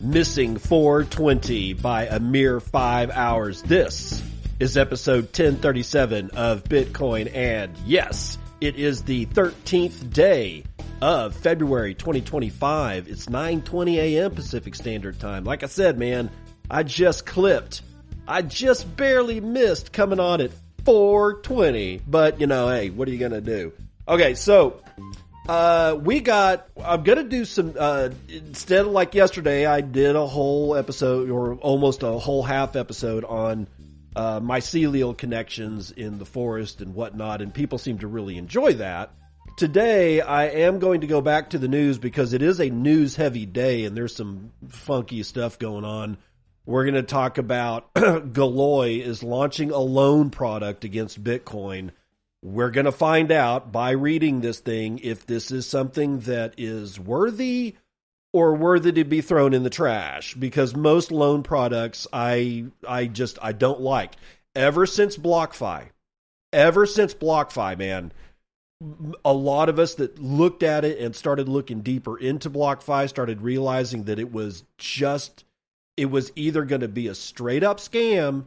Missing 420 by a mere 5 hours. This is episode 1037 of Bitcoin, and yes, it is the 13th day of February 2025. It's 9:20 a.m. Pacific Standard Time. Like I said, man, I just barely missed coming on at 420, but you know, hey, what are you gonna do? Okay, so I'm gonna do some, instead of like yesterday, I did a whole episode, or almost a whole half episode on mycelial connections in the forest and whatnot, and people seem to really enjoy that. Today, I am going to go back to the news because it is a news-heavy day, and there's some funky stuff going on. We're going to talk about Galoy is launching a loan product against Bitcoin. We're going to find out by reading this thing if this is something that is worthy or worthy to be thrown in the trash, because most loan products I don't like. Ever since BlockFi, man, a lot of us that looked at it and started looking deeper into BlockFi started realizing that it was either going to be a straight up scam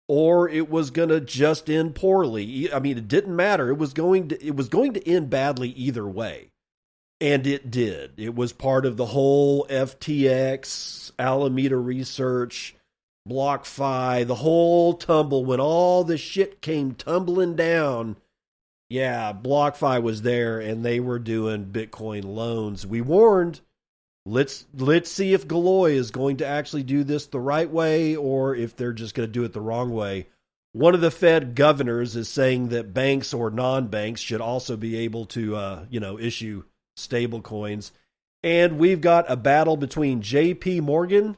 or it was going to just end poorly. I mean, it didn't matter. It was going to end badly either way. And it did. It was part of the whole FTX, Alameda Research, BlockFi, the whole tumble when all the shit came tumbling down. Yeah, BlockFi was there and they were doing Bitcoin loans. We warned, let's see if Galoy is going to actually do this the right way or if they're just going to do it the wrong way. One of the Fed governors is saying that banks or non-banks should also be able to, issue stable coins. And we've got a battle between JPMorgan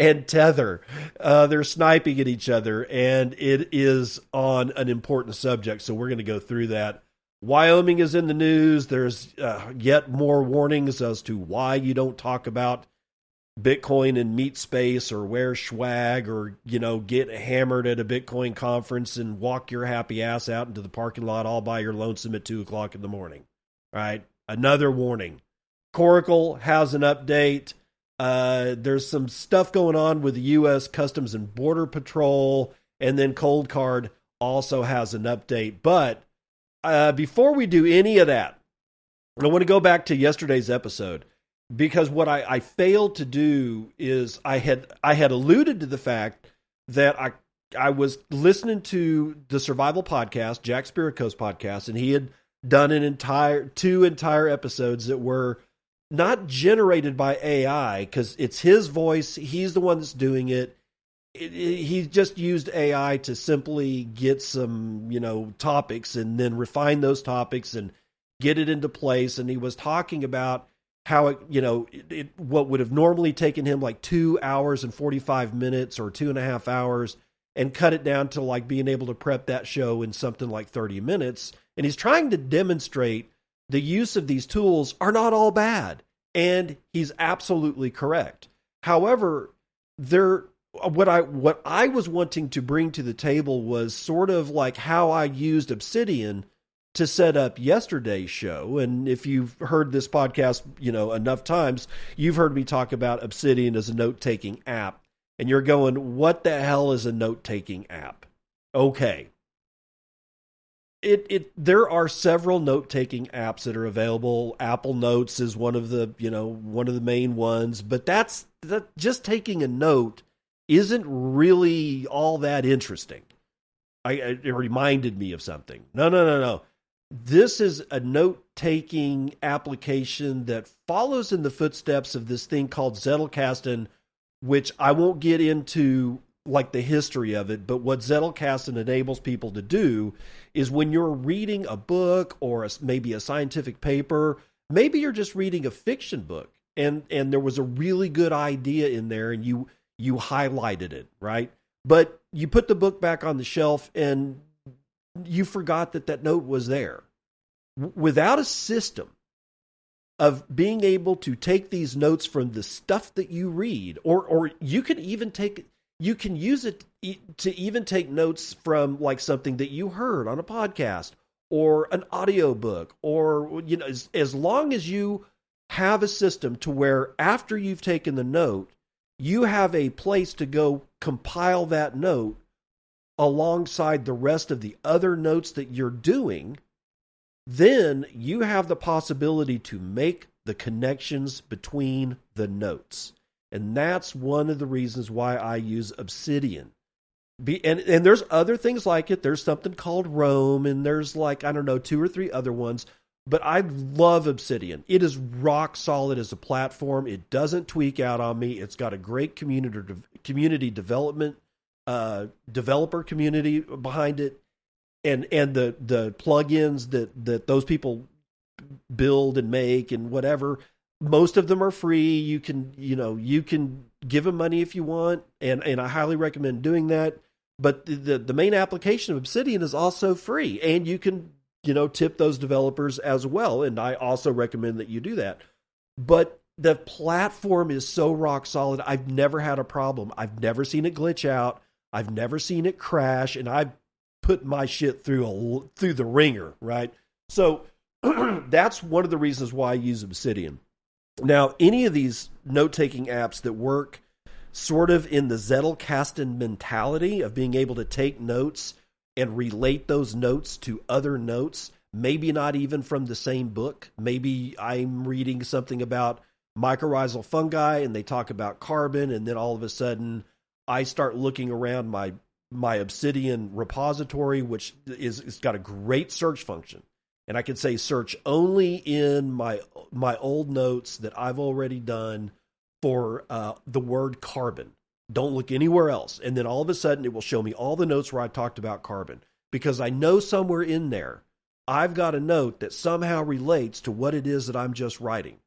and Tether. They're sniping at each other, and it is on an important subject, so we're going to go through that. Wyoming is in the news. There's yet more warnings as to why you don't talk about Bitcoin in meat space or wear swag or, get hammered at a Bitcoin conference and walk your happy ass out into the parking lot all by your lonesome at 2:00 in the morning. All right. Another warning. Coracle has an update. There's some stuff going on with the U.S. Customs and Border Patrol, and then Cold Card also has an update. But before we do any of that, I want to go back to yesterday's episode, because what I failed to do is I had alluded to the fact that I was listening to the Survival Podcast, Jack Spirico's podcast, and he had done two entire episodes that were not generated by AI, because it's his voice. He's the one that's doing it. He just used AI to simply get some, topics and then refine those topics and get it into place. And he was talking about how what would have normally taken him like 2 hours and 45 minutes or 2.5 hours, and cut it down to like being able to prep that show in something like 30 minutes. And he's trying to demonstrate the use of these tools are not all bad. And he's absolutely correct. However, what I was wanting to bring to the table was sort of like how I used Obsidian to set up yesterday's show. And if you've heard this podcast, enough times, you've heard me talk about Obsidian as a note-taking app. And you're going, what the hell is a note-taking app? Okay. There are several note-taking apps that are available. Apple Notes is one of the main ones, but that just taking a note isn't really all that interesting. It reminded me of something. No. This is a note-taking application that follows in the footsteps of this thing called Zettelkasten, which I won't get into like the history of it, but what Zettelkasten enables people to do is when you're reading a book or maybe a scientific paper, maybe you're just reading a fiction book and there was a really good idea in there and you highlighted it, right? But you put the book back on the shelf and you forgot that note was there. Without a system of being able to take these notes from the stuff that you read, or you can use it to even take notes from like something that you heard on a podcast or an audiobook, or, as long as you have a system to where after you've taken the note, you have a place to go compile that note alongside the rest of the other notes that you're doing, then you have the possibility to make the connections between the notes. And that's one of the reasons why I use Obsidian. And there's other things like it. There's something called Roam, and there's 2 or 3 other ones. But I love Obsidian. It is rock solid as a platform. It doesn't tweak out on me. It's got a great community development, developer community behind it, and the plugins that those people build and make and whatever. Most of them are free. You can give them money if you want, and I highly recommend doing that. But the main application of Obsidian is also free, and you can tip those developers as well. And I also recommend that you do that. But the platform is so rock solid. I've never had a problem. I've never seen it glitch out. I've never seen it crash, and I've put my shit through the ringer, right? So that's one of the reasons why I use Obsidian. Now, any of these note-taking apps that work sort of in the Zettelkasten mentality of being able to take notes and relate those notes to other notes, maybe not even from the same book. Maybe I'm reading something about mycorrhizal fungi and they talk about carbon, and then all of a sudden I start looking around my Obsidian repository, which it's got a great search function. And I can say search only in my old notes that I've already done for the word carbon. Don't look anywhere else. And then all of a sudden it will show me all the notes where I talked about carbon, because I know somewhere in there I've got a note that somehow relates to what it is that I'm just writing.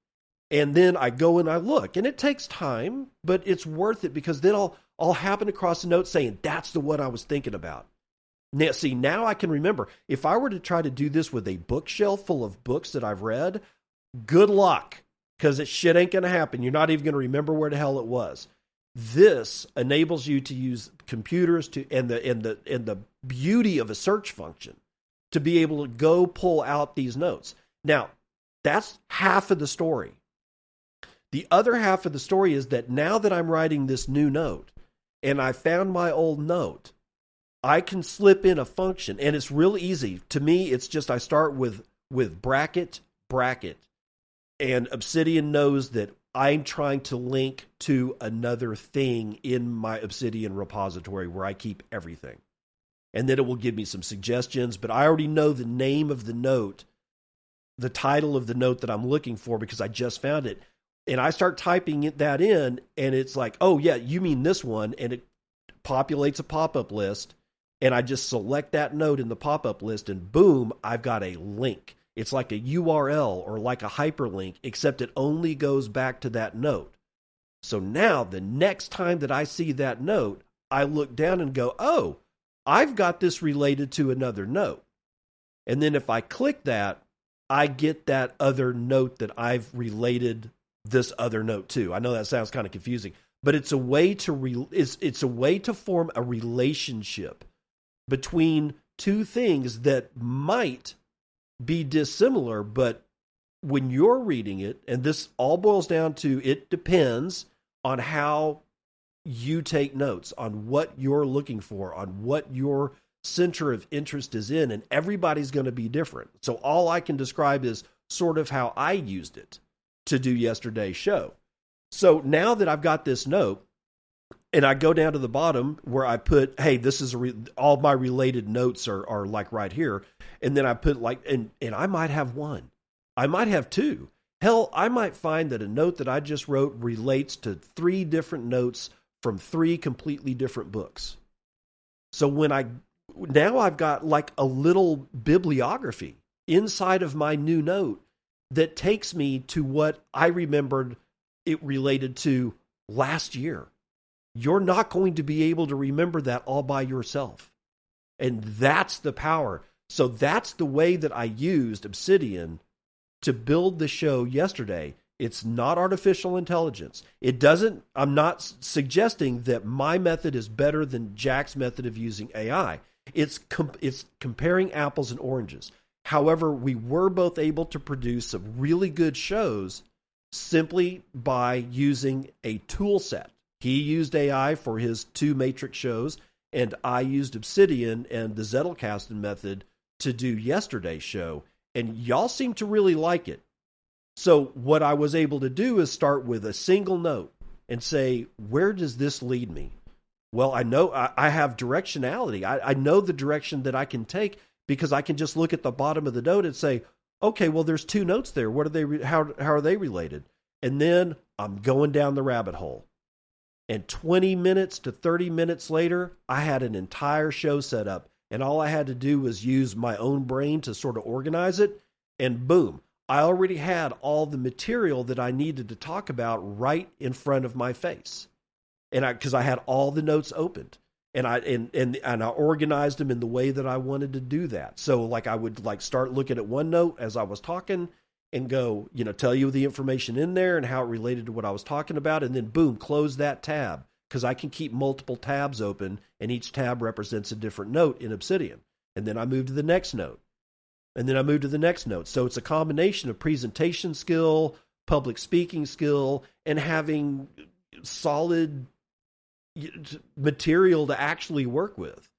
And then I go and I look, and it takes time, but it's worth it, because then I'll happen across a note saying that's the one I was thinking about. Now, see, now I can remember. If I were to try to do this with a bookshelf full of books that I've read, good luck, because it shit ain't going to happen. You're not even going to remember where the hell it was. This enables you to use computers and the beauty of a search function to be able to go pull out these notes. Now, that's half of the story. The other half of the story is that now that I'm writing this new note and I found my old note, I can slip in a function, and it's real easy. To me, it's just I start with bracket, and Obsidian knows that I'm trying to link to another thing in my Obsidian repository where I keep everything. And then it will give me some suggestions, but I already know the name of the note, the title of the note that I'm looking for, because I just found it. And I start typing that in, and it's like, oh yeah, you mean this one, and it populates a pop-up list, and I just select that note in the pop-up list, and boom, I've got a link. It's like a URL or like a hyperlink, except it only goes back to that note. So now the next time that I see that note, I look down and go, oh, I've got this related to another note. And then if I click that, I get that other note that I've related this other note to. I know that sounds kind of confusing, but it's a way to it's a way to form a relationship between two things that might be dissimilar, but when you're reading it, and this all boils down to, it depends on how you take notes, on what you're looking for, on what your center of interest is in, and everybody's going to be different. So all I can describe is sort of how I used it to do yesterday's show. So now that I've got this note, and I go down to the bottom where I put, hey, this is all my related notes are like right here. And then I put and I might have one. I might have two. Hell, I might find that a note that I just wrote relates to 3 different notes from 3 completely different books. So now I've got like a little bibliography inside of my new note that takes me to what I remembered it related to last year. You're not going to be able to remember that all by yourself. And that's the power. So that's the way that I used Obsidian to build the show yesterday. It's not artificial intelligence. I'm not suggesting that my method is better than Jack's method of using AI. It's comparing apples and oranges. However, we were both able to produce some really good shows simply by using a tool set. He used AI for his 2 Matrix shows, and I used Obsidian and the Zettelkasten method to do yesterday's show. And y'all seem to really like it. So what I was able to do is start with a single note and say, where does this lead me? Well, I know I have directionality. I know the direction that I can take because I can just look at the bottom of the note and say, okay, well, there's 2 notes there. What are they? How are they related? And then I'm going down the rabbit hole. And 20 minutes to 30 minutes later, I had an entire show set up. And all I had to do was use my own brain to sort of organize it. And boom, I already had all the material that I needed to talk about right in front of my face. And because I had all the notes opened, and I organized them in the way that I wanted to do that. So like I would like start looking at one note as I was talking and go, tell you the information in there and how it related to what I was talking about, and then boom, close that tab because I can keep multiple tabs open and each tab represents a different note in Obsidian. And then I move to the next note. And then I move to the next note. So it's a combination of presentation skill, public speaking skill, and having solid material to actually work with.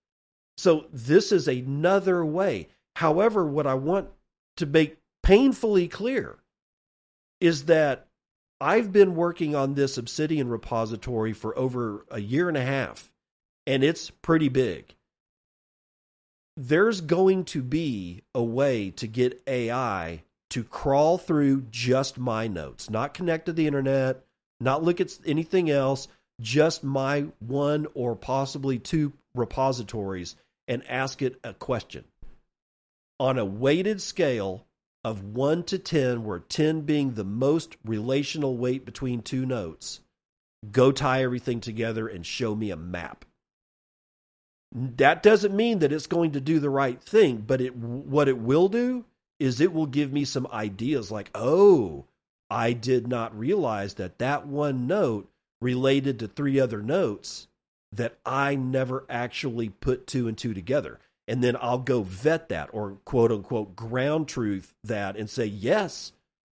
So this is another way. However, what I want to make painfully clear is that I've been working on this Obsidian repository for over a year and a half, and it's pretty big. There's going to be a way to get AI to crawl through just my notes, not connect to the internet, not look at anything else, just my 1 or possibly 2 repositories and ask it a question. On a weighted scale of 1 to 10, where 10 being the most relational weight between 2 notes, go tie everything together and show me a map. That doesn't mean that it's going to do the right thing, but what it will do is it will give me some ideas like, oh, I did not realize that 1 note related to 3 other notes that I never actually put 2 and 2 together. And then I'll go vet that or quote unquote ground truth that and say, yes,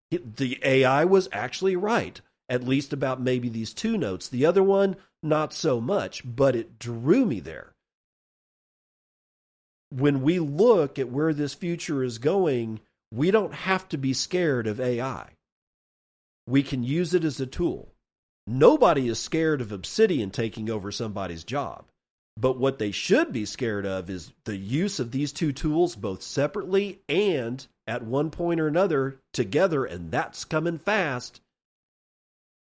the AI was actually right, at least about maybe these 2 notes. The other one, not so much, but it drew me there. When we look at where this future is going, we don't have to be scared of AI. We can use it as a tool. Nobody is scared of Obsidian taking over somebody's job. But what they should be scared of is the use of these 2 tools both separately and at one point or another together, and that's coming fast.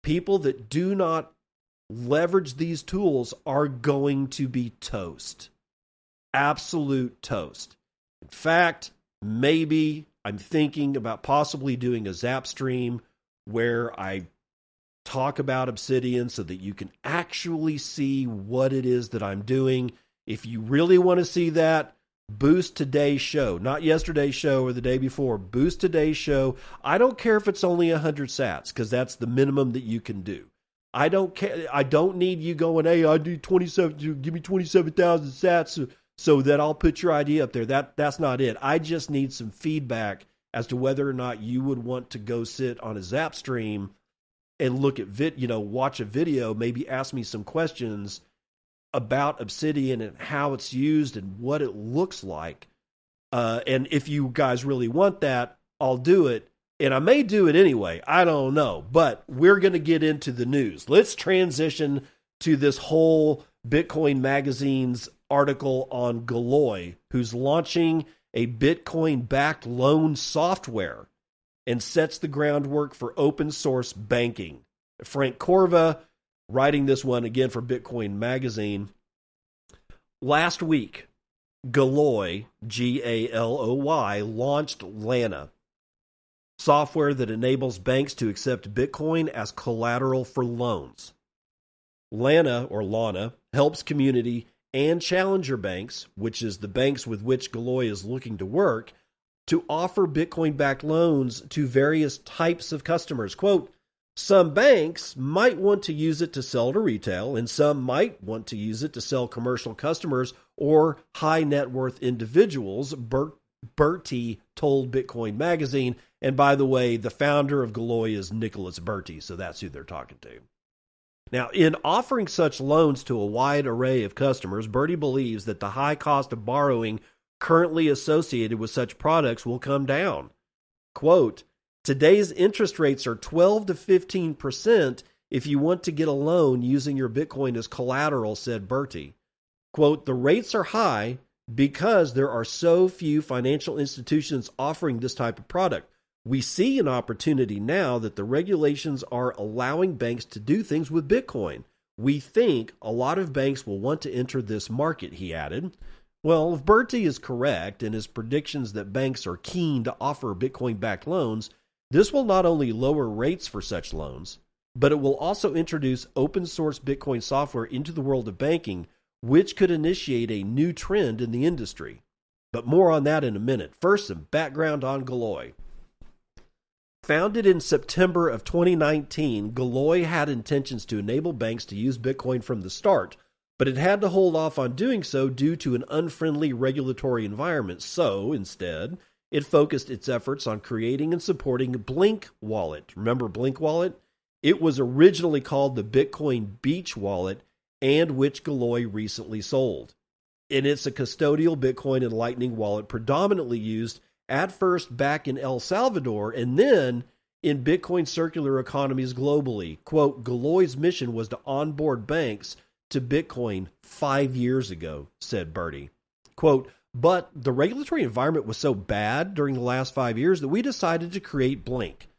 People that do not leverage these tools are going to be toast. Absolute toast. In fact, maybe I'm thinking about possibly doing a Zap stream where I talk about Obsidian so that you can actually see what it is that I'm doing. If you really want to see that, boost today's show, not yesterday's show or the day before. Boost today's show. I don't care if it's only 100 sats because that's the minimum that you can do. I don't care. I don't need you going, hey, I do 27. Give me 27,000 sats so that I'll put your idea up there. That's not it. I just need some feedback as to whether or not you would want to go sit on a Zap stream and look at watch a video, maybe ask me some questions about Obsidian and how it's used and what it looks like. And if you guys really want that, I'll do it. And I may do it anyway. I don't know. But we're going to get into the news. Let's transition to this whole Bitcoin Magazine's article on Galoy, who's launching a Bitcoin-backed loan software and sets the groundwork for open source banking. Frank Corva, writing this one again for Bitcoin Magazine. Last week, Galoy, Galoy, launched Lana, software that enables banks to accept Bitcoin as collateral for loans. Lana, or Lana, helps community and challenger banks, which is the banks with which Galoy is looking to work, to offer Bitcoin-backed loans to various types of customers. Quote, some banks might want to use it to sell to retail, and some might want to use it to sell commercial customers or high net worth individuals, Bertie told Bitcoin Magazine. And by the way, the founder of Galoy is Nicholas Bertie, so that's who they're talking to. Now, in offering such loans to a wide array of customers, Bertie believes that the high cost of borrowing currently associated with such products will come down. Quote, today's interest rates are 12 to 15% if you want to get a loan using your Bitcoin as collateral, said Bertie. Quote, the rates are high because there are so few financial institutions offering this type of product. We see an opportunity now that the regulations are allowing banks to do things with Bitcoin. We think a lot of banks will want to enter this market, he added. Well, if Bertie is correct in his predictions that banks are keen to offer Bitcoin-backed loans, this will not only lower rates for such loans, but it will also introduce open-source Bitcoin software into the world of banking, which could initiate a new trend in the industry. But more on that in a minute. First, some background on Galoy. Founded in September of 2019, Galoy had intentions to enable banks to use Bitcoin from the start, but it had to hold off on doing so due to an unfriendly regulatory environment. So, instead, it focused its efforts on creating and supporting Blink Wallet. Remember Blink Wallet? It was originally called the Bitcoin Beach Wallet, and which Galoy recently sold. And it's a custodial Bitcoin and Lightning wallet predominantly used at first back in El Salvador and then in Bitcoin circular economies globally. Quote, Galoy's mission was to onboard banks to Bitcoin 5 years ago, said Bertie. Quote, but the regulatory environment was so bad during the last 5 years that we decided to create Blink.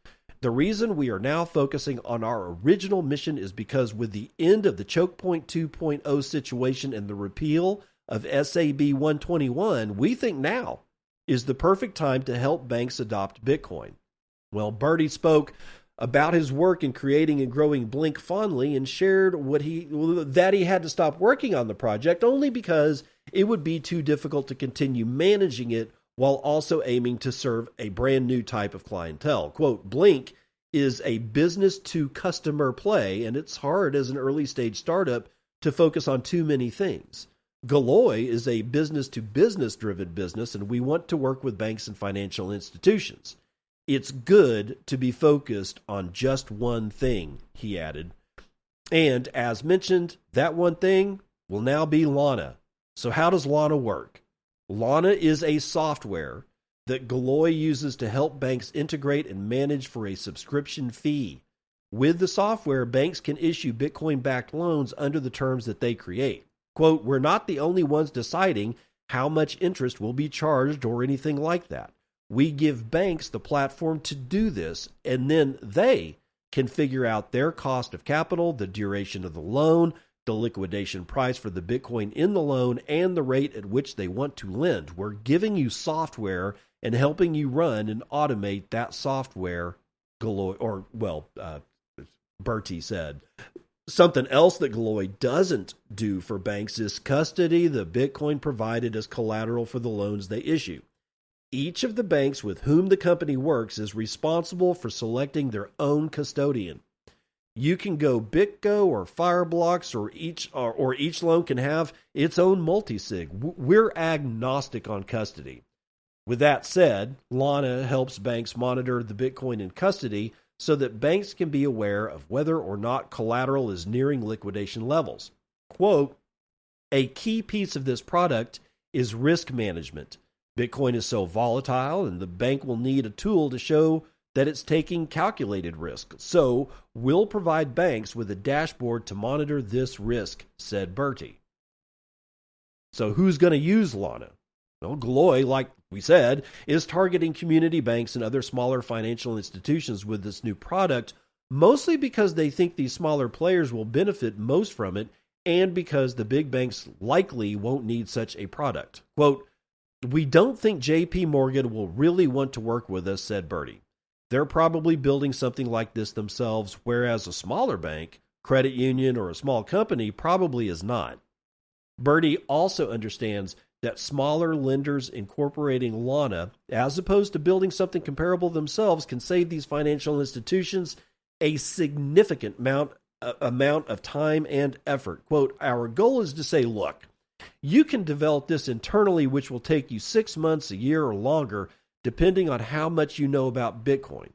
The reason we are now focusing on our original mission is because with the end of the Choke Point 2.0 situation and the repeal of SAB 121, we think now is the perfect time to help banks adopt Bitcoin. Well, Bertie spoke about his work in creating and growing Blink fondly and shared that he had to stop working on the project only because it would be too difficult to continue managing it while also aiming to serve a brand new type of clientele. Quote, Blink is a business-to-customer play, and it's hard as an early-stage startup to focus on too many things. Galoy is a business-to-business driven business, and we want to work with banks and financial institutions. It's good to be focused on just one thing, he added. And as mentioned, that one thing will now be Lana. So how does Lana work? Lana is a software that Galoy uses to help banks integrate and manage for a subscription fee. With the software, banks can issue Bitcoin-backed loans under the terms that they create. Quote, we're not the only ones deciding how much interest will be charged or anything like that. We give banks the platform to do this, and then they can figure out their cost of capital, the duration of the loan, the liquidation price for the Bitcoin in the loan, and the rate at which they want to lend. We're giving you software and helping you run and automate that software, Galoy, Bertie said. Something else that Galoy doesn't do for banks is custody the Bitcoin provided as collateral for the loans they issue. Each of the banks with whom the company works is responsible for selecting their own custodian. You can go BitGo or Fireblocks, or each loan can have its own multisig. We're agnostic on custody. With that said, Lana helps banks monitor the Bitcoin in custody so that banks can be aware of whether or not collateral is nearing liquidation levels. Quote, a key piece of this product is risk management. Bitcoin is so volatile, and the bank will need a tool to show that it's taking calculated risk. So we'll provide banks with a dashboard to monitor this risk, said Bertie. So who's going to use Lana? Well, Galoy, like we said, is targeting community banks and other smaller financial institutions with this new product, mostly because they think these smaller players will benefit most from it, and because the big banks likely won't need such a product. Quote, we don't think JPMorgan will really want to work with us, said Bertie. They're probably building something like this themselves, whereas a smaller bank, credit union, or a small company probably is not. Bertie also understands that smaller lenders incorporating Lana, as opposed to building something comparable themselves, can save these financial institutions a significant amount of time and effort. Quote, our goal is to say, look, You can develop this internally, which will take you 6 months, a year, or longer, depending on how much you know about Bitcoin.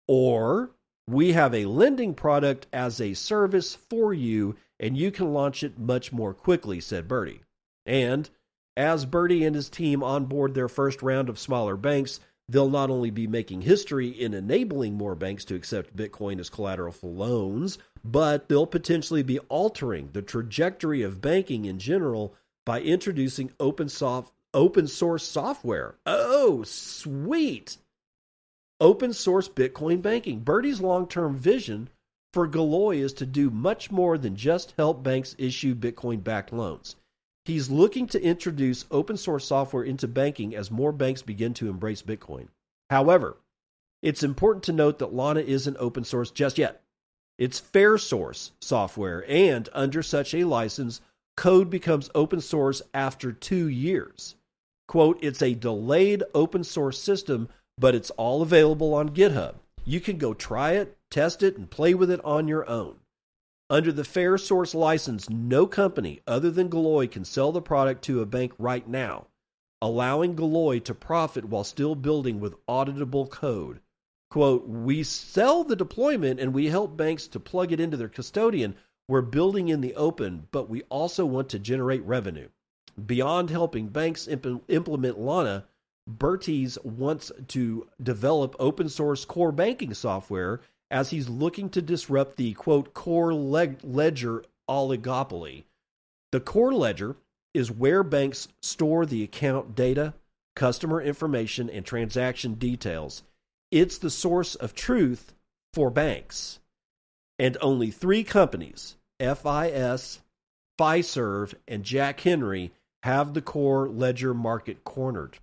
Or we have a lending product as a service for you, and you can launch it much more quickly, said Bertie. And as Bertie and his team onboard their first round of smaller banks, they'll not only be making history in enabling more banks to accept Bitcoin as collateral for loans, but they'll potentially be altering the trajectory of banking in general by introducing open source software. Oh, sweet! Open source Bitcoin banking. Bertie's long-term vision for Galoy is to do much more than just help banks issue Bitcoin-backed loans. He's looking to introduce open source software into banking as more banks begin to embrace Bitcoin. However, it's important to note that Lana isn't open source just yet. It's fair source software, and under such a license, code becomes open source after 2 years. Quote, it's a delayed open source system, but it's all available on GitHub. You can go try it, test it, and play with it on your own. Under the fair source license, no company other than Galoy can sell the product to a bank right now, allowing Galoy to profit while still building with auditable code. Quote, we sell the deployment and we help banks to plug it into their custodian. We're building in the open, but we also want to generate revenue. Beyond helping banks implement Lana, Bertie's wants to develop open source core banking software as he's looking to disrupt the, quote, core ledger oligopoly. The core ledger is where banks store the account data, customer information, and transaction details. It's the source of truth for banks. And only 3 companies, FIS, Fiserv, and Jack Henry, have the core ledger market cornered.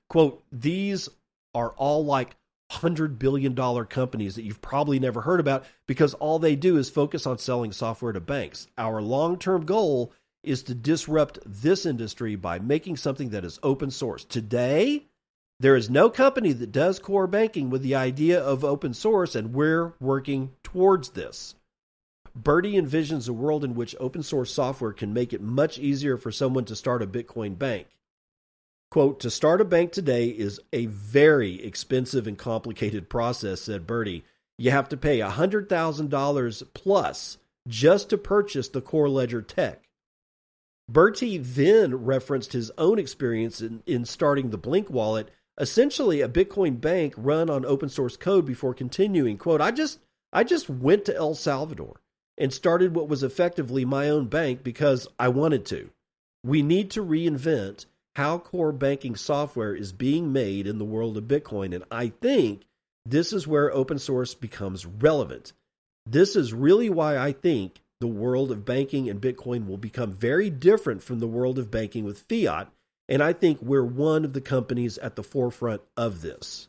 Quote, these are all like $100 billion companies that you've probably never heard about because all they do is focus on selling software to banks. Our long-term goal is to disrupt this industry by making something that is open source. Today, there is no company that does core banking with the idea of open source, and we're working towards this. Bertie envisions a world in which open source software can make it much easier for someone to start a Bitcoin bank. Quote, to start a bank today is a very expensive and complicated process, said Bertie. You have to pay $100,000 plus just to purchase the core ledger tech. Bertie then referenced his own experience in starting the Blink wallet, essentially a Bitcoin bank run on open source code, before continuing, quote, I just went to El Salvador and started what was effectively my own bank because I wanted to. We need to reinvent how core banking software is being made in the world of Bitcoin, and I think this is where open source becomes relevant. This is really why I think the world of banking and Bitcoin will become very different from the world of banking with fiat, and I think we're one of the companies at the forefront of this.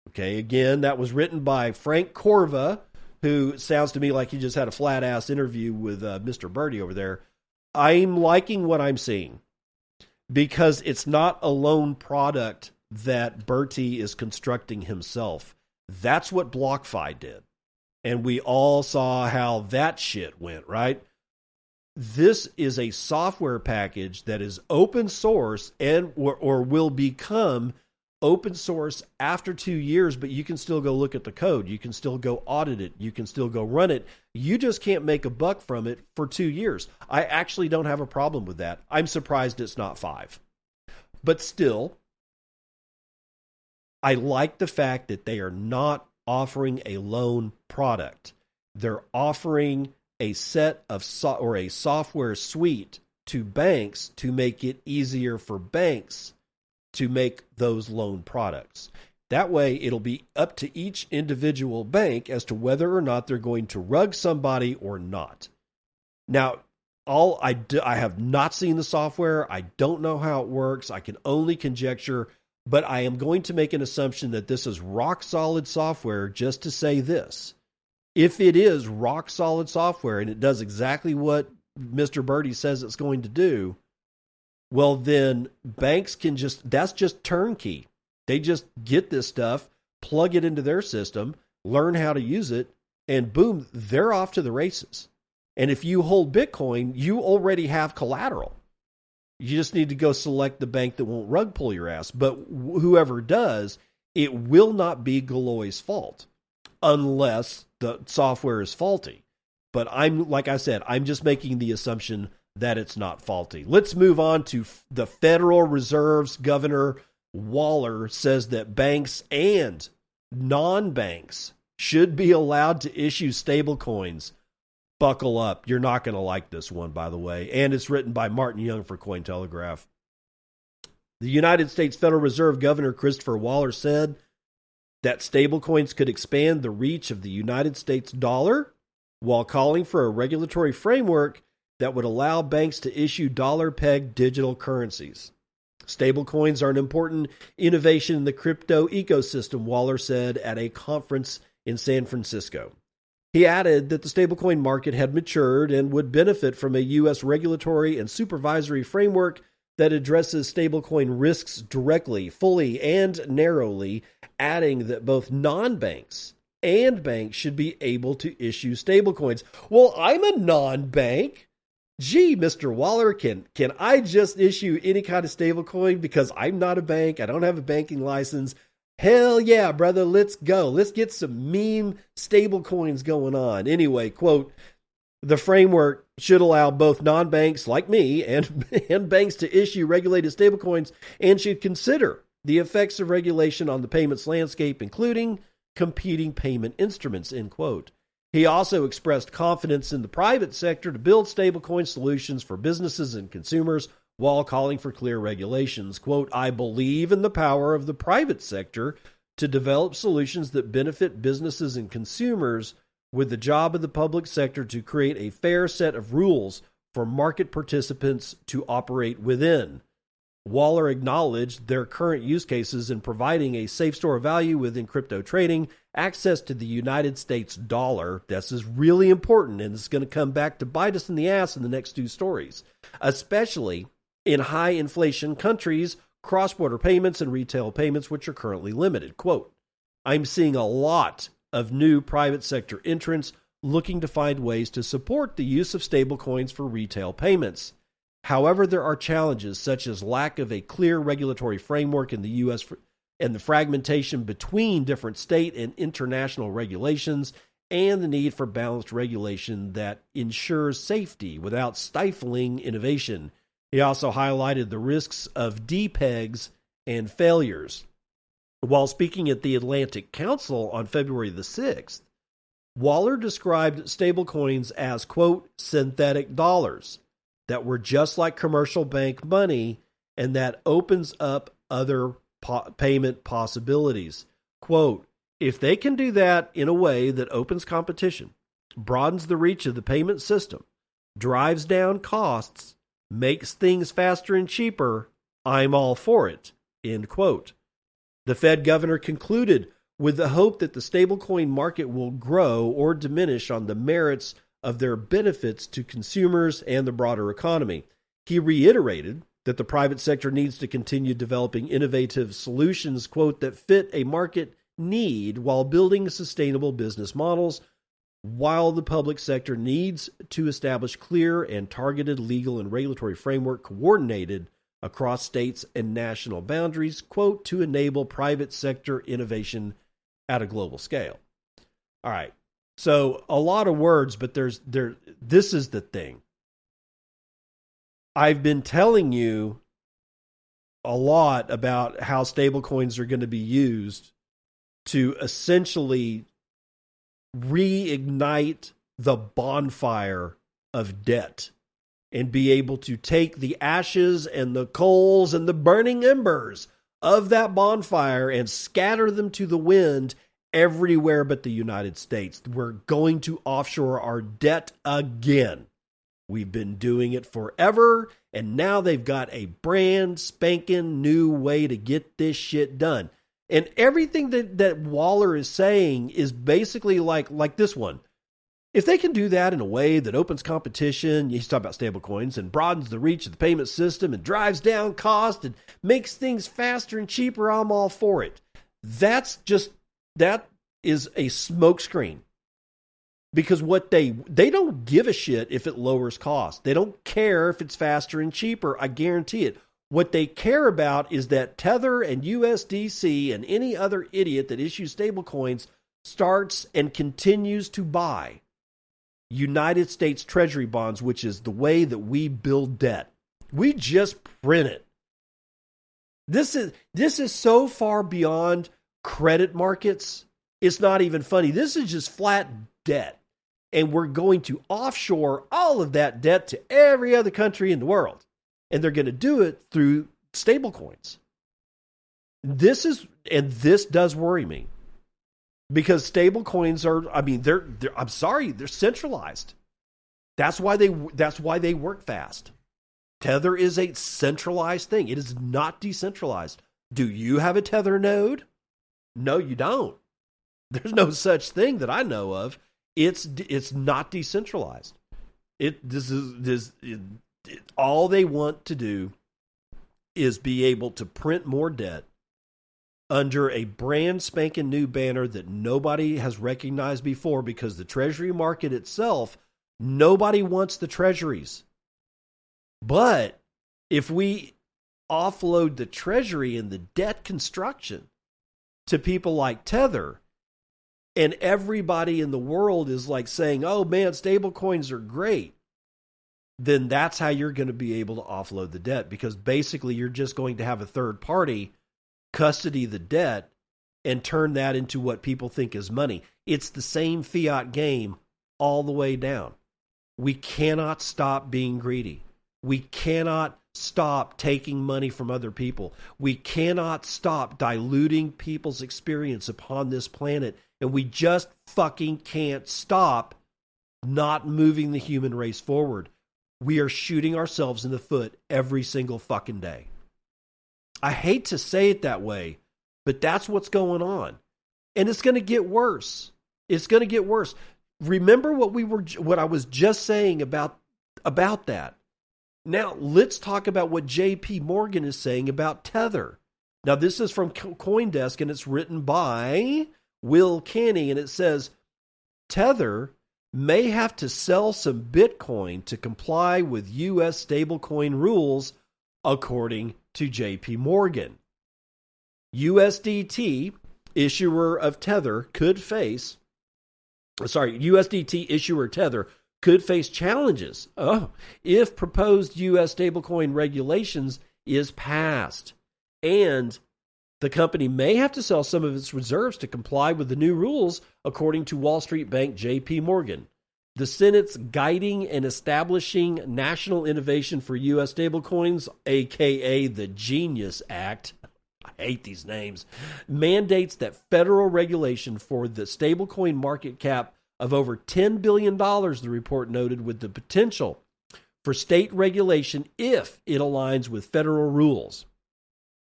Okay, again, that was written by Frank Corva, who sounds to me like he just had a flat-ass interview with Mr. Bertie over there. I'm liking what I'm seeing, because it's not a lone product that Bertie is constructing himself. That's what BlockFi did. And we all saw how that shit went, right? This is a software package that is open source and or will become open source after 2 years, but you can still go look at the code. You can still go audit it. You can still go run it. You just can't make a buck from it for 2 years. I actually don't have a problem with that. I'm surprised it's not 5. But still, I like the fact that they are not offering a loan product. They're offering a set of a software suite to banks to make it easier for banks to make those loan products. That way, it'll be up to each individual bank as to whether or not they're going to rug somebody or not. Now, I have not seen the software. I don't know how it works. I can only conjecture, but I am going to make an assumption that this is rock solid software just to say this. If it is rock solid software and it does exactly what Mr. Bertie says it's going to do, well, then banks can that's just turnkey. They just get this stuff, plug it into their system, learn how to use it, and boom, they're off to the races. And if you hold Bitcoin, you already have collateral. You just need to go select the bank that won't rug pull your ass. But whoever does, it will not be Galoy's fault unless the software is faulty. But like I said, I'm just making the assumption that it's not faulty. Let's move on to the Federal Reserve's Governor Waller says that banks and non-banks should be allowed to issue stablecoins. Buckle up. You're not going to like this one, by the way. And it's written by Martin Young for Cointelegraph. The United States Federal Reserve Governor Christopher Waller said that stablecoins could expand the reach of the United States dollar while calling for a regulatory framework that would allow banks to issue dollar-pegged digital currencies. Stablecoins are an important innovation in the crypto ecosystem, Waller said at a conference in San Francisco. He added that the stablecoin market had matured and would benefit from a U.S. regulatory and supervisory framework that addresses stablecoin risks directly, fully, and narrowly, adding that both non-banks and banks should be able to issue stablecoins. Well, I'm a non-bank. Gee, Mr. Waller, can I just issue any kind of stablecoin because I'm not a bank? I don't have a banking license. Hell yeah, brother, let's go. Let's get some meme stablecoins going on. Anyway, quote, the framework should allow both non-banks like me and banks to issue regulated stablecoins and should consider the effects of regulation on the payments landscape, including competing payment instruments, end quote. He also expressed confidence in the private sector to build stablecoin solutions for businesses and consumers while calling for clear regulations. Quote, I believe in the power of the private sector to develop solutions that benefit businesses and consumers, with the job of the public sector to create a fair set of rules for market participants to operate within. Waller acknowledged their current use cases in providing a safe store of value within crypto trading, access to the United States dollar. This is really important, and it's going to come back to bite us in the ass in the next two stories, especially in high inflation countries, cross-border payments and retail payments, which are currently limited. Quote, I'm seeing a lot of new private sector entrants looking to find ways to support the use of stablecoins for retail payments. However, there are challenges such as lack of a clear regulatory framework in the U.S. and the fragmentation between different state and international regulations, and the need for balanced regulation that ensures safety without stifling innovation. He also highlighted the risks of depegs and failures. While speaking at the Atlantic Council on February the 6th, Waller described stablecoins as, quote, synthetic dollars that were just like commercial bank money and that opens up other payment possibilities. Quote, if they can do that in a way that opens competition, broadens the reach of the payment system, drives down costs, makes things faster and cheaper, I'm all for it, end quote. The Fed governor concluded with the hope that the stablecoin market will grow or diminish on the merits of their benefits to consumers and the broader economy. He reiterated that the private sector needs to continue developing innovative solutions, quote, that fit a market need while building sustainable business models, while the public sector needs to establish clear and targeted legal and regulatory framework coordinated across states and national boundaries, quote, to enable private sector innovation at a global scale. All right. So a lot of words, but this is the thing. I've been telling you a lot about how stablecoins are going to be used to essentially reignite the bonfire of debt and be able to take the ashes and the coals and the burning embers of that bonfire and scatter them to the wind everywhere but the United States. We're going to offshore our debt again. We've been doing it forever, and now they've got a brand spanking new way to get this shit done. And everything that Waller is saying is basically like this one. If they can do that in a way that opens competition, he's talking about stablecoins, and broadens the reach of the payment system and drives down cost and makes things faster and cheaper, I'm all for it. That is a smokescreen. Because what they don't give a shit if it lowers cost. They don't care if it's faster and cheaper. I guarantee it. What they care about is that Tether and USDC and any other idiot that issues stablecoins starts and continues to buy United States Treasury bonds, which is the way that we build debt. We just print it. This is so far beyond credit markets. It's not even funny. This is just flat debt. And we're going to offshore all of that debt to every other country in the world. And they're going to do it through stablecoins. This does worry me. Because stablecoins they're centralized. That's why they work fast. Tether is a centralized thing. It is not decentralized. Do you have a Tether node? No, you don't. There's no such thing that I know of. It's not decentralized. All they want to do is be able to print more debt under a brand spanking new banner that nobody has recognized before, because the treasury market itself, nobody wants the treasuries. But if we offload the treasury and the debt construction to people like Tether, and everybody in the world is like saying, oh man, stable coins are great, then that's how you're going to be able to offload the debt, because basically you're just going to have a third party custody the debt and turn that into what people think is money. It's the same fiat game all the way down. We cannot stop being greedy. We cannot stop taking money from other people. We cannot stop diluting people's experience upon this planet. And we just fucking can't stop not moving the human race forward. We are shooting ourselves in the foot every single fucking day. I hate to say it that way, but that's what's going on. And it's going to get worse. It's going to get worse. Remember what I was just saying about that. Now, let's talk about what JPMorgan is saying about Tether. Now, this is from CoinDesk, and it's written by Will Canny, and it says, Tether may have to sell some Bitcoin to comply with U.S. stablecoin rules, according to JPMorgan. USDT, issuer Tether, could face challenges if proposed U.S. stablecoin regulations is passed. And the company may have to sell some of its reserves to comply with the new rules, according to Wall Street bank JPMorgan. The Senate's Guiding and Establishing National Innovation for U.S. Stablecoins, a.k.a. the Genius Act, I hate these names, mandates that federal regulation for the stablecoin market cap of over $10 billion, the report noted, with the potential for state regulation if it aligns with federal rules.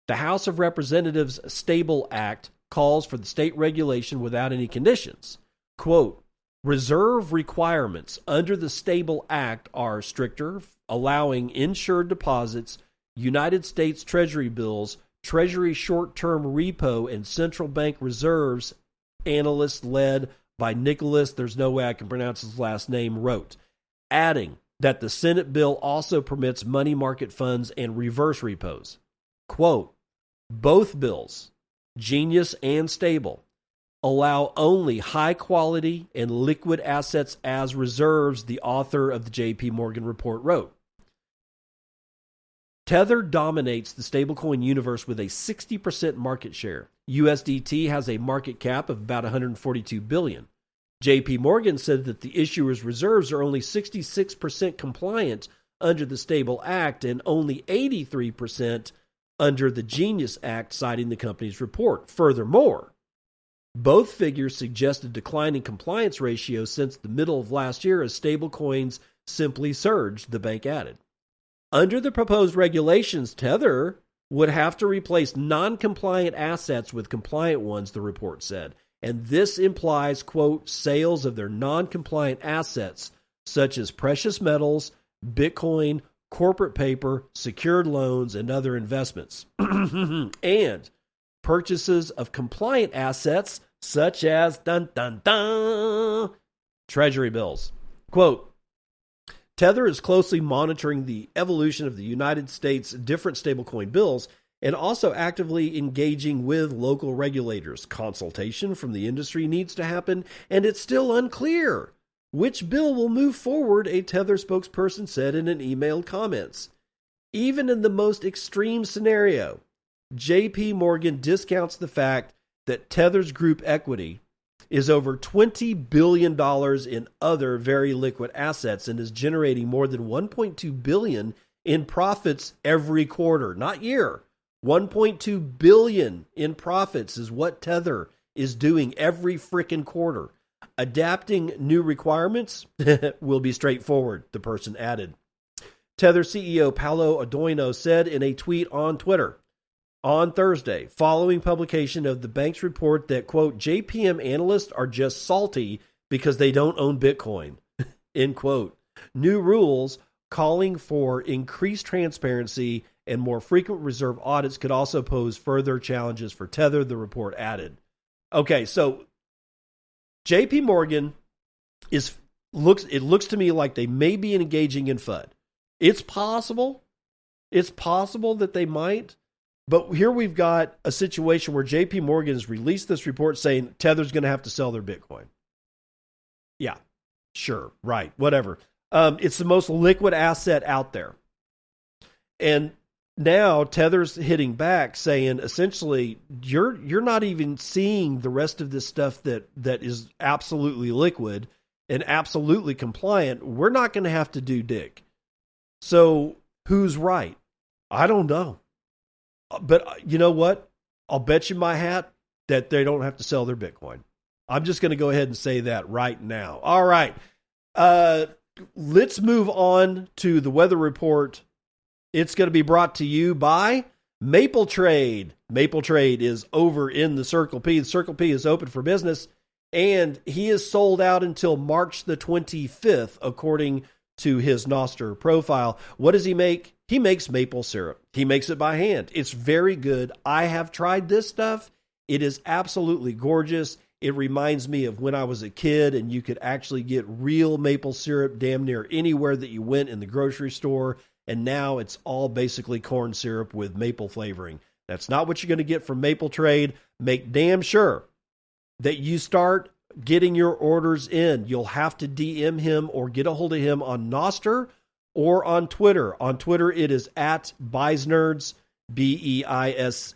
The House of Representatives Stable Act calls for the state regulation without any conditions. Quote, reserve requirements under the Stable Act are stricter, allowing insured deposits, United States Treasury bills, Treasury short-term repo, and central bank reserves, analysts led by Nicholas, there's no way I can pronounce his last name, wrote, adding that the Senate bill also permits money market funds and reverse repos. Quote, both bills, Genius and Stable, allow only high quality and liquid assets as reserves, the author of the JPMorgan report wrote. Tether dominates the stablecoin universe with a 60% market share. USDT has a market cap of about $142 billion. JPMorgan said that the issuer's reserves are only 66% compliant under the Stable Act and only 83% under the Genius Act, citing the company's report. Furthermore, both figures suggest a declining compliance ratio since the middle of last year as stablecoins simply surged, the bank added. Under the proposed regulations, Tether would have to replace non-compliant assets with compliant ones, the report said. And this implies, quote, sales of their non-compliant assets, such as precious metals, Bitcoin, corporate paper, secured loans, and other investments. And purchases of compliant assets, such as, Treasury bills. Quote, Tether is closely monitoring the evolution of the United States' different stablecoin bills and also actively engaging with local regulators. Consultation from the industry needs to happen, and it's still unclear which bill will move forward, a Tether spokesperson said in an emailed comments. Even in the most extreme scenario, JPMorgan discounts the fact that Tether's group equity is over $20 billion in other very liquid assets and is generating more than $1.2 billion in profits every quarter, not year. $1.2 billion in profits is what Tether is doing every freaking quarter. Adapting new requirements will be straightforward, the person added. Tether CEO Paolo Adoino said in a tweet on Twitter on Thursday, following publication of the bank's report that, quote, JPM analysts are just salty because they don't own Bitcoin, end quote. New rules calling for increased transparency and more frequent reserve audits could also pose further challenges for Tether, the report added. Okay, so JPMorgan looks to me like they may be engaging in FUD. It's possible. It's possible that they might. But here we've got a situation where JPMorgan has released this report saying Tether's going to have to sell their Bitcoin. Yeah, sure, right, whatever. It's the most liquid asset out there. And now Tether's hitting back saying essentially you're not even seeing the rest of this stuff that is absolutely liquid and absolutely compliant. We're not going to have to do dick. So who's right? I don't know. But you know what? I'll bet you my hat that they don't have to sell their Bitcoin. I'm just going to go ahead and say that right now. All right. Let's move on to the weather report. It's going to be brought to you by Maple Trade. Maple Trade is over in the Circle P. The Circle P is open for business, and he is sold out until March the 25th, according to his nostr profile. What does he make? He makes maple syrup. He makes it by hand. It's very good. I have tried this stuff. It is absolutely gorgeous. It reminds me of when I was a kid and you could actually get real maple syrup damn near anywhere that you went in the grocery store. And now it's all basically corn syrup with maple flavoring. That's not what you're going to get from Maple Trade. Make damn sure that you start getting your orders in. You'll have to DM him or get a hold of him on Nostr or on Twitter. On Twitter, it is at Beisnerds, Beisnerds.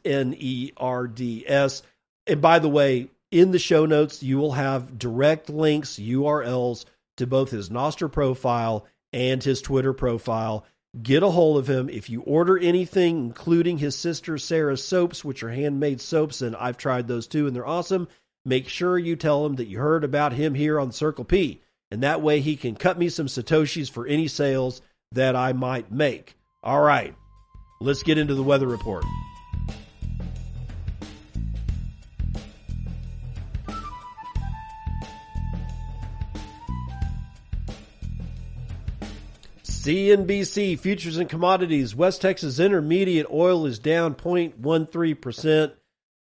And by the way, in the show notes, you will have direct links, URLs to both his Nostr profile and his Twitter profile. Get a hold of him. If you order anything, including his sister Sarah's soaps, which are handmade soaps, and I've tried those too, and they're awesome, make sure you tell him that you heard about him here on Circle P. And that way he can cut me some Satoshis for any sales that I might make. All right, let's get into the weather report. CNBC futures and commodities. West Texas Intermediate oil is down 0.13%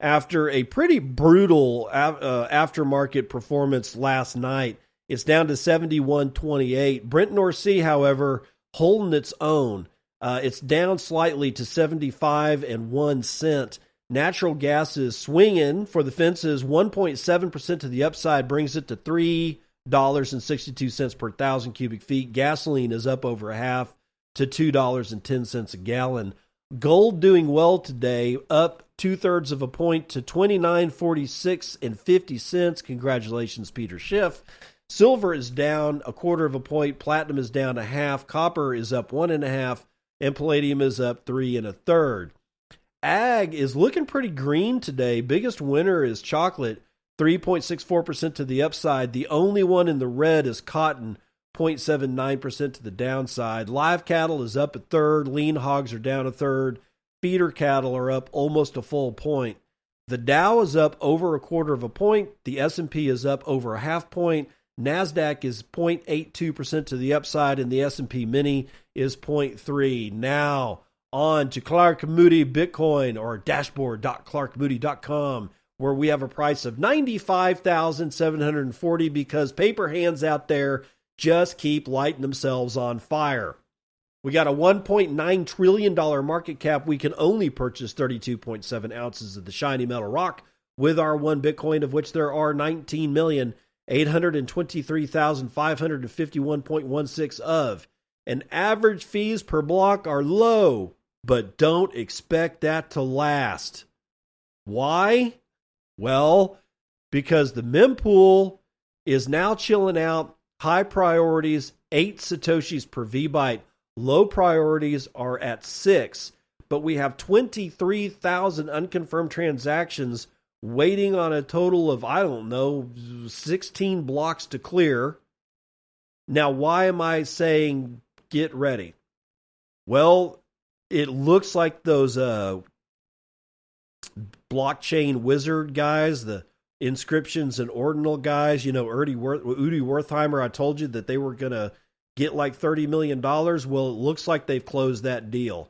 after a pretty brutal aftermarket performance last night. It's down to 71.28. Brent North Sea, however, holding its own. It's down slightly to 75.01 cents. Natural gas is swinging for the fences. 1.7% to the upside brings it to $3.62 per 1,000 cubic feet. Gasoline is up over a half to $2.10 a gallon. Gold doing well today, up 2/3 of a point to $29.46.50. Congratulations, Peter Schiff. Silver is down 1/4 of a point. Platinum is down a half. Copper is up 1.5, and palladium is up 3 1/3. Ag is looking pretty green today. Biggest winner is chocolate, 3.64% to the upside. The only one in the red is cotton, 0.79% to the downside. Live cattle is up 1/3. Lean hogs are down 1/3. Feeder cattle are up almost a full point. The Dow is up over 1/4 of a point. The S&P is up over a half point. NASDAQ is 0.82% to the upside, and the S&P Mini is 0.3. Now, on to Clark Moody Bitcoin, or dashboard.clarkmoody.com, where we have a price of $95,740 because paper hands out there just keep lighting themselves on fire. We got a $1.9 trillion market cap. We can only purchase 32.7 ounces of the shiny metal rock with our one Bitcoin, of which there are 19,823,551.16 of. And average fees per block are low, but don't expect that to last. Why? Well, because the mempool is now chilling out. High priorities, 8 Satoshis per VByte. Low priorities are at 6. But we have 23,000 unconfirmed transactions waiting on a total of, 16 blocks to clear. Now, why am I saying get ready? Well, it looks like those blockchain wizard guys, the inscriptions and ordinal guys, Udi Wertheimer, I told you that they were going to get like $30 million. Well, it looks like they've closed that deal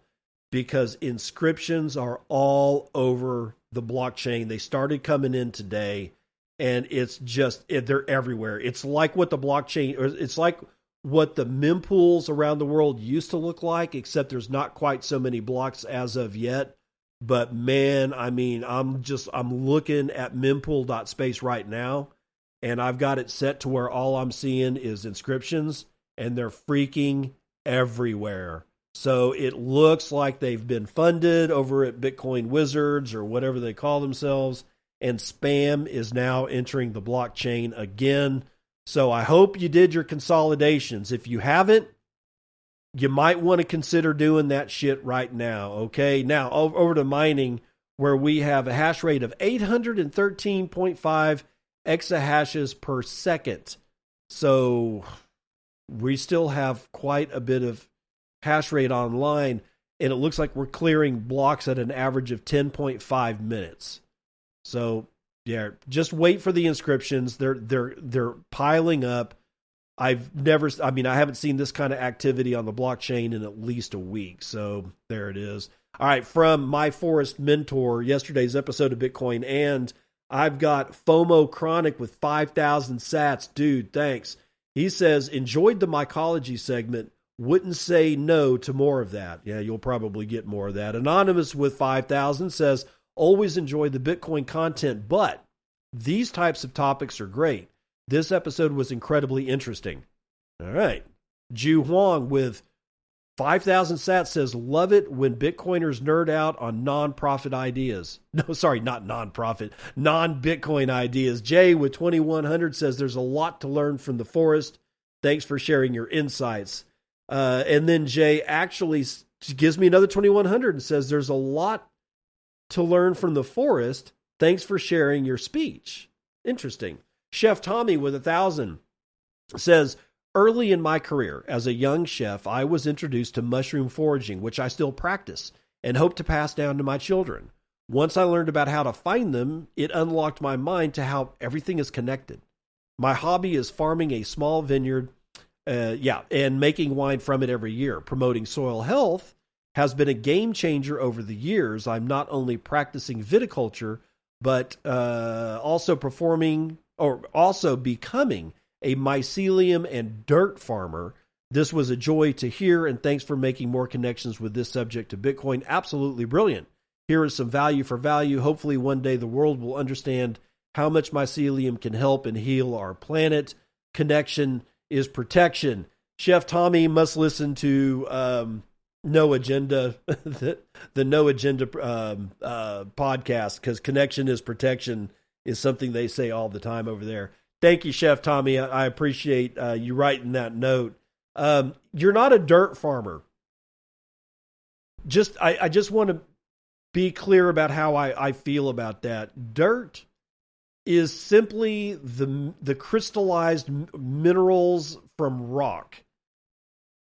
because inscriptions are all over the blockchain. They started coming in today, and it's just, they're everywhere. It's like what the blockchain, or it's like what the mempools around the world used to look like, except there's not quite so many blocks as of yet. But man, I'm looking at mempool.space right now, and I've got it set to where all I'm seeing is inscriptions, and they're freaking everywhere. So it looks like they've been funded over at Bitcoin Wizards or whatever they call themselves, and spam is now entering the blockchain again. So I hope you did your consolidations. If you haven't, you might want to consider doing that shit right now, okay? Now, over to mining, where we have a hash rate of 813.5 exahashes per second. So we still have quite a bit of hash rate online, and it looks like we're clearing blocks at an average of 10.5 minutes. So, yeah, just wait for the inscriptions. They're piling up. I haven't seen this kind of activity on the blockchain in at least a week. So there it is. All right, from my forest mentor, yesterday's episode of Bitcoin, and I've got FOMO Chronic with 5,000 sats. Dude, thanks. He says, enjoyed the mycology segment. Wouldn't say no to more of that. Yeah, you'll probably get more of that. Anonymous with 5,000 says, always enjoy the Bitcoin content, but these types of topics are great. This episode was incredibly interesting. All right. Ju Huang with 5,000 sats says, love it when Bitcoiners nerd out on non-profit ideas. No, sorry, not non-profit, non-Bitcoin ideas. Jay with 2,100 says, there's a lot to learn from the forest. Thanks for sharing your insights. And then Jay actually gives me another 2,100 and says, there's a lot to learn from the forest. Thanks for sharing your speech. Interesting. Chef Tommy with 1,000 says, early in my career as a young chef, I was introduced to mushroom foraging, which I still practice and hope to pass down to my children. Once I learned about how to find them, it unlocked my mind to how everything is connected. My hobby is farming a small vineyard, and making wine from it every year. Promoting soil health has been a game changer over the years. I'm not only practicing viticulture, but also becoming a mycelium and dirt farmer. This was a joy to hear, and thanks for making more connections with this subject to Bitcoin. Absolutely brilliant. Here is some value for value. Hopefully one day the world will understand how much mycelium can help and heal our planet. Connection is protection. Chef Tommy must listen to No Agenda, the No Agenda podcast, because connection is protection is something they say all the time over there. Thank you, Chef Tommy. I appreciate you writing that note. You're not a dirt farmer. I just want to be clear about how I feel about that. Dirt is simply the crystallized minerals from rock,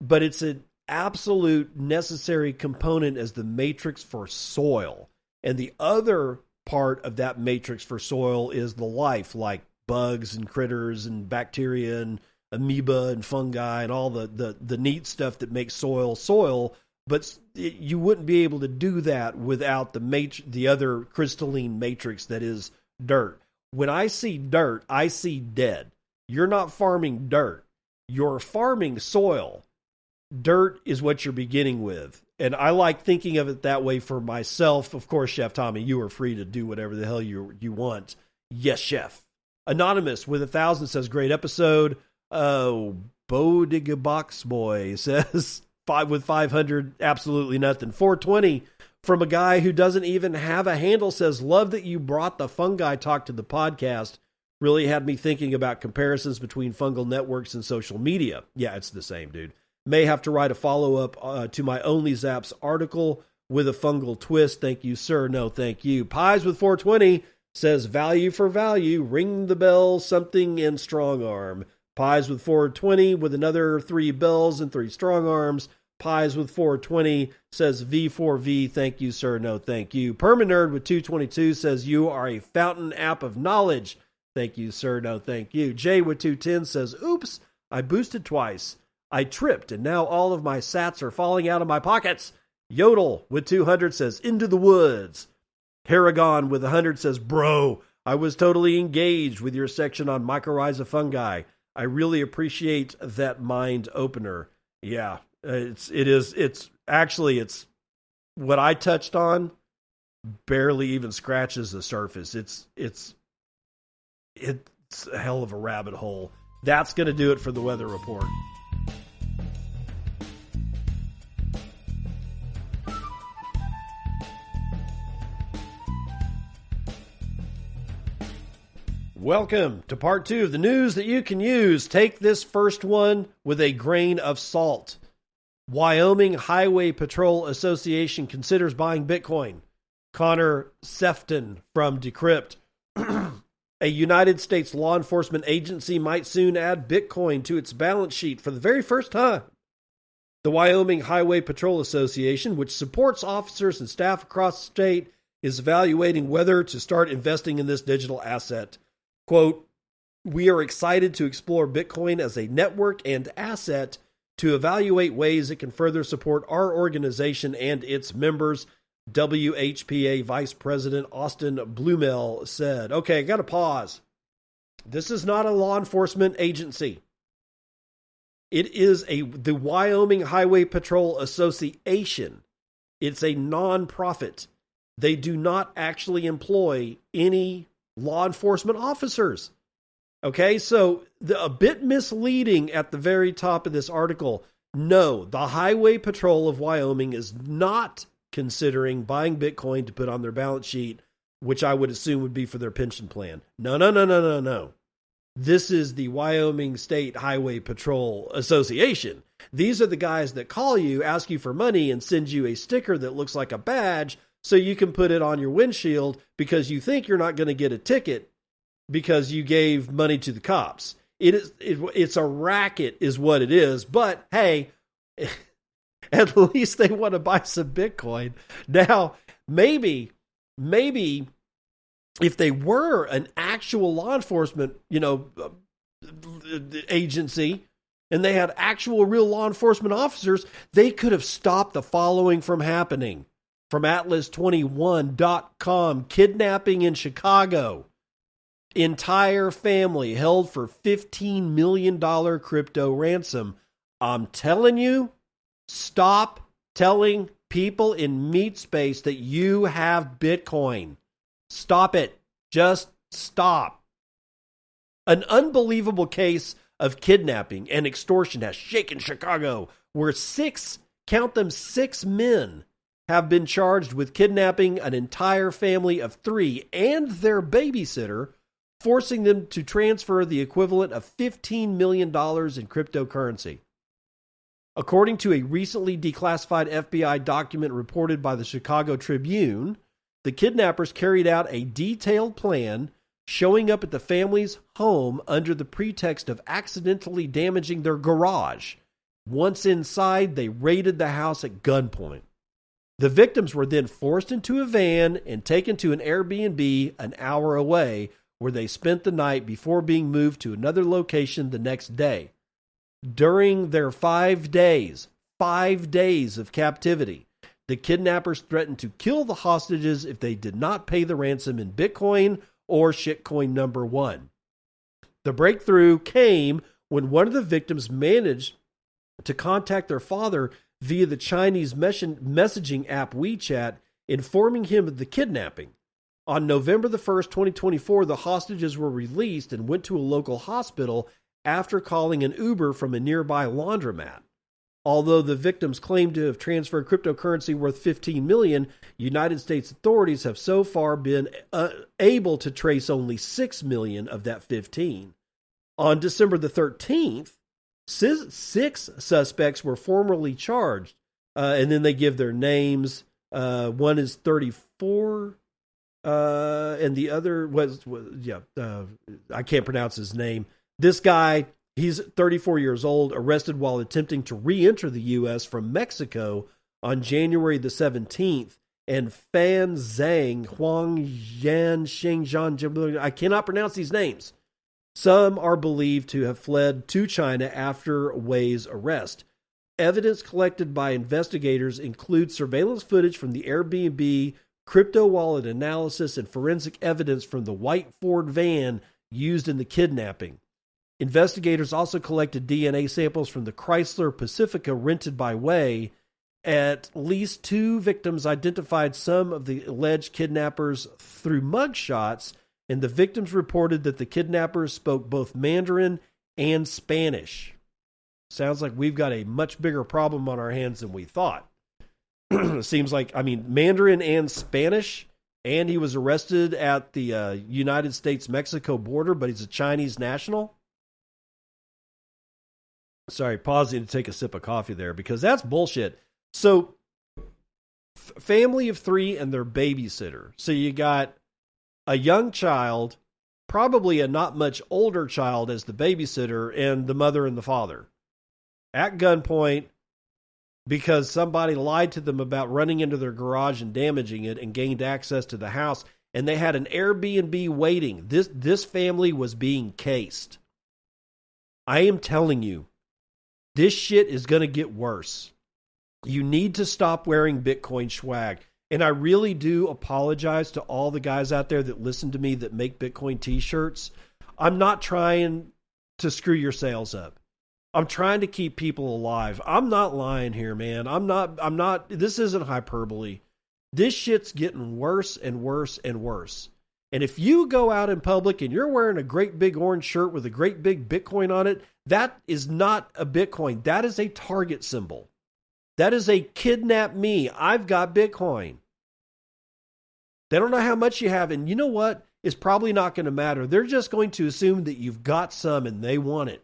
but it's an absolute necessary component as the matrix for soil. And the other part of that matrix for soil is the life, like bugs and critters and bacteria and amoeba and fungi and all the neat stuff that makes soil. But you wouldn't be able to do that without the other crystalline matrix that is Dirt. When I see dirt, I see dead. You're not farming dirt. You're farming soil. Dirt is what you're beginning with. And I like thinking of it that way for myself. Of course, Chef Tommy, you are free to do whatever the hell you want. Yes, Chef. Anonymous with 1,000 says, great episode. Oh, Bodig Box Boy says, 500, absolutely nothing. 420 from a guy who doesn't even have a handle says, love that you brought the fungi talk to the podcast. Really had me thinking about comparisons between fungal networks and social media. Yeah, it's the same, dude. May have to write a follow-up to my Only Zaps article with a fungal twist. Thank you, sir. No, thank you. Pies with 420 says, value for value. Ring the bell, something in strong arm. Pies with 420 with another 3 bells and 3 strong arms. Pies with 420 says V4V. Thank you, sir. No, thank you. Permanerd with 222 says, you are a fountain app of knowledge. Thank you, sir. No, thank you. Jay with 210 says, oops, I boosted twice. I tripped, and now all of my sats are falling out of my pockets. Yodel with 200 says, into the woods. Paragon with 100 says, bro, I was totally engaged with your section on mycorrhiza fungi. I really appreciate that mind opener. Yeah, it's what I touched on barely even scratches the surface. It's a hell of a rabbit hole. That's going to do it for the weather report. Welcome to part 2 of the news that you can use. Take this first one with a grain of salt. Wyoming Highway Patrol Association considers buying Bitcoin. Connor Sefton from Decrypt. A United States law enforcement agency might soon add Bitcoin to its balance sheet for the very first time. The Wyoming Highway Patrol Association, which supports officers and staff across the state, is evaluating whether to start investing in this digital asset. Quote, we are excited to explore Bitcoin as a network and asset to evaluate ways it can further support our organization and its members, WHPA Vice President Austin Blumel said. Okay, I got to pause. This is not a law enforcement agency. It is the Wyoming Highway Patrol Association. It's a non-profit. They do not actually employ any law enforcement officers. Okay, so a bit misleading at the very top of this article. No, the Highway Patrol of Wyoming is not considering buying Bitcoin to put on their balance sheet, which I would assume would be for their pension plan. No. This is the Wyoming State Highway Patrol Association. These are the guys that call you, ask you for money, and send you a sticker that looks like a badge so you can put it on your windshield because you think you're not going to get a ticket because you gave money to the cops. It's a racket is what it is. But hey, at least they want to buy some Bitcoin. Now, maybe if they were an actual law enforcement, agency, and they had actual real law enforcement officers, they could have stopped the following from happening. From Atlas21.com, kidnapping in Chicago. Entire family held for $15 million crypto ransom. I'm telling you, stop telling people in meat space that you have Bitcoin. Stop it. Just stop. An unbelievable case of kidnapping and extortion has shaken Chicago, where 6 men have been charged with kidnapping an entire family of 3 and their babysitter, forcing them to transfer the equivalent of $15 million in cryptocurrency. According to a recently declassified FBI document reported by the Chicago Tribune, the kidnappers carried out a detailed plan, showing up at the family's home under the pretext of accidentally damaging their garage. Once inside, they raided the house at gunpoint. The victims were then forced into a van and taken to an Airbnb an hour away, where they spent the night before being moved to another location the next day. During their 5 days of captivity, the kidnappers threatened to kill the hostages if they did not pay the ransom in Bitcoin or shitcoin number 1. The breakthrough came when one of the victims managed to contact their father via the Chinese messaging app WeChat, informing him of the kidnapping. On November the 1st, 2024, the hostages were released and went to a local hospital after calling an Uber from a nearby laundromat. Although the victims claim to have transferred cryptocurrency worth $15 million, United States authorities have so far been able to trace only $6 million of that 15. On December the 13th, 6 suspects were formally charged, and then they give their names. One is 34, and the other I can't pronounce his name. This guy, he's 34 years old, arrested while attempting to re-enter the U.S. from Mexico on January the 17th, and Fan Zhang, Huang Yan, Shengzhan, I cannot pronounce these names. Some are believed to have fled to China after Wei's arrest. Evidence collected by investigators includes surveillance footage from the Airbnb, crypto wallet analysis, and forensic evidence from the white Ford van used in the kidnapping. Investigators also collected DNA samples from the Chrysler Pacifica rented by Wei. At least 2 victims identified some of the alleged kidnappers through mugshots, and the victims reported that the kidnappers spoke both Mandarin and Spanish. Sounds like we've got a much bigger problem on our hands than we thought. Seems like, Mandarin and Spanish, and he was arrested at the United States-Mexico border, but he's a Chinese national. Sorry, pausing to take a sip of coffee there, because that's bullshit. So, family of 3 and their babysitter. So you got a young child, probably a not much older child as the babysitter, and the mother and the father at gunpoint because somebody lied to them about running into their garage and damaging it and gained access to the house. And they had an Airbnb waiting. This family was being cased. I am telling you, this shit is going to get worse. You need to stop wearing Bitcoin swag. And I really do apologize to all the guys out there that listen to me that make Bitcoin t-shirts. I'm not trying to screw your sales up. I'm trying to keep people alive. I'm not lying here, man. I'm not, this isn't hyperbole. This shit's getting worse and worse and worse. And if you go out in public and you're wearing a great big orange shirt with a great big Bitcoin on it, that is not a Bitcoin. That is a target symbol. That is a kidnap me. I've got Bitcoin. They don't know how much you have. And you know what? It's probably not going to matter. They're just going to assume that you've got some and they want it.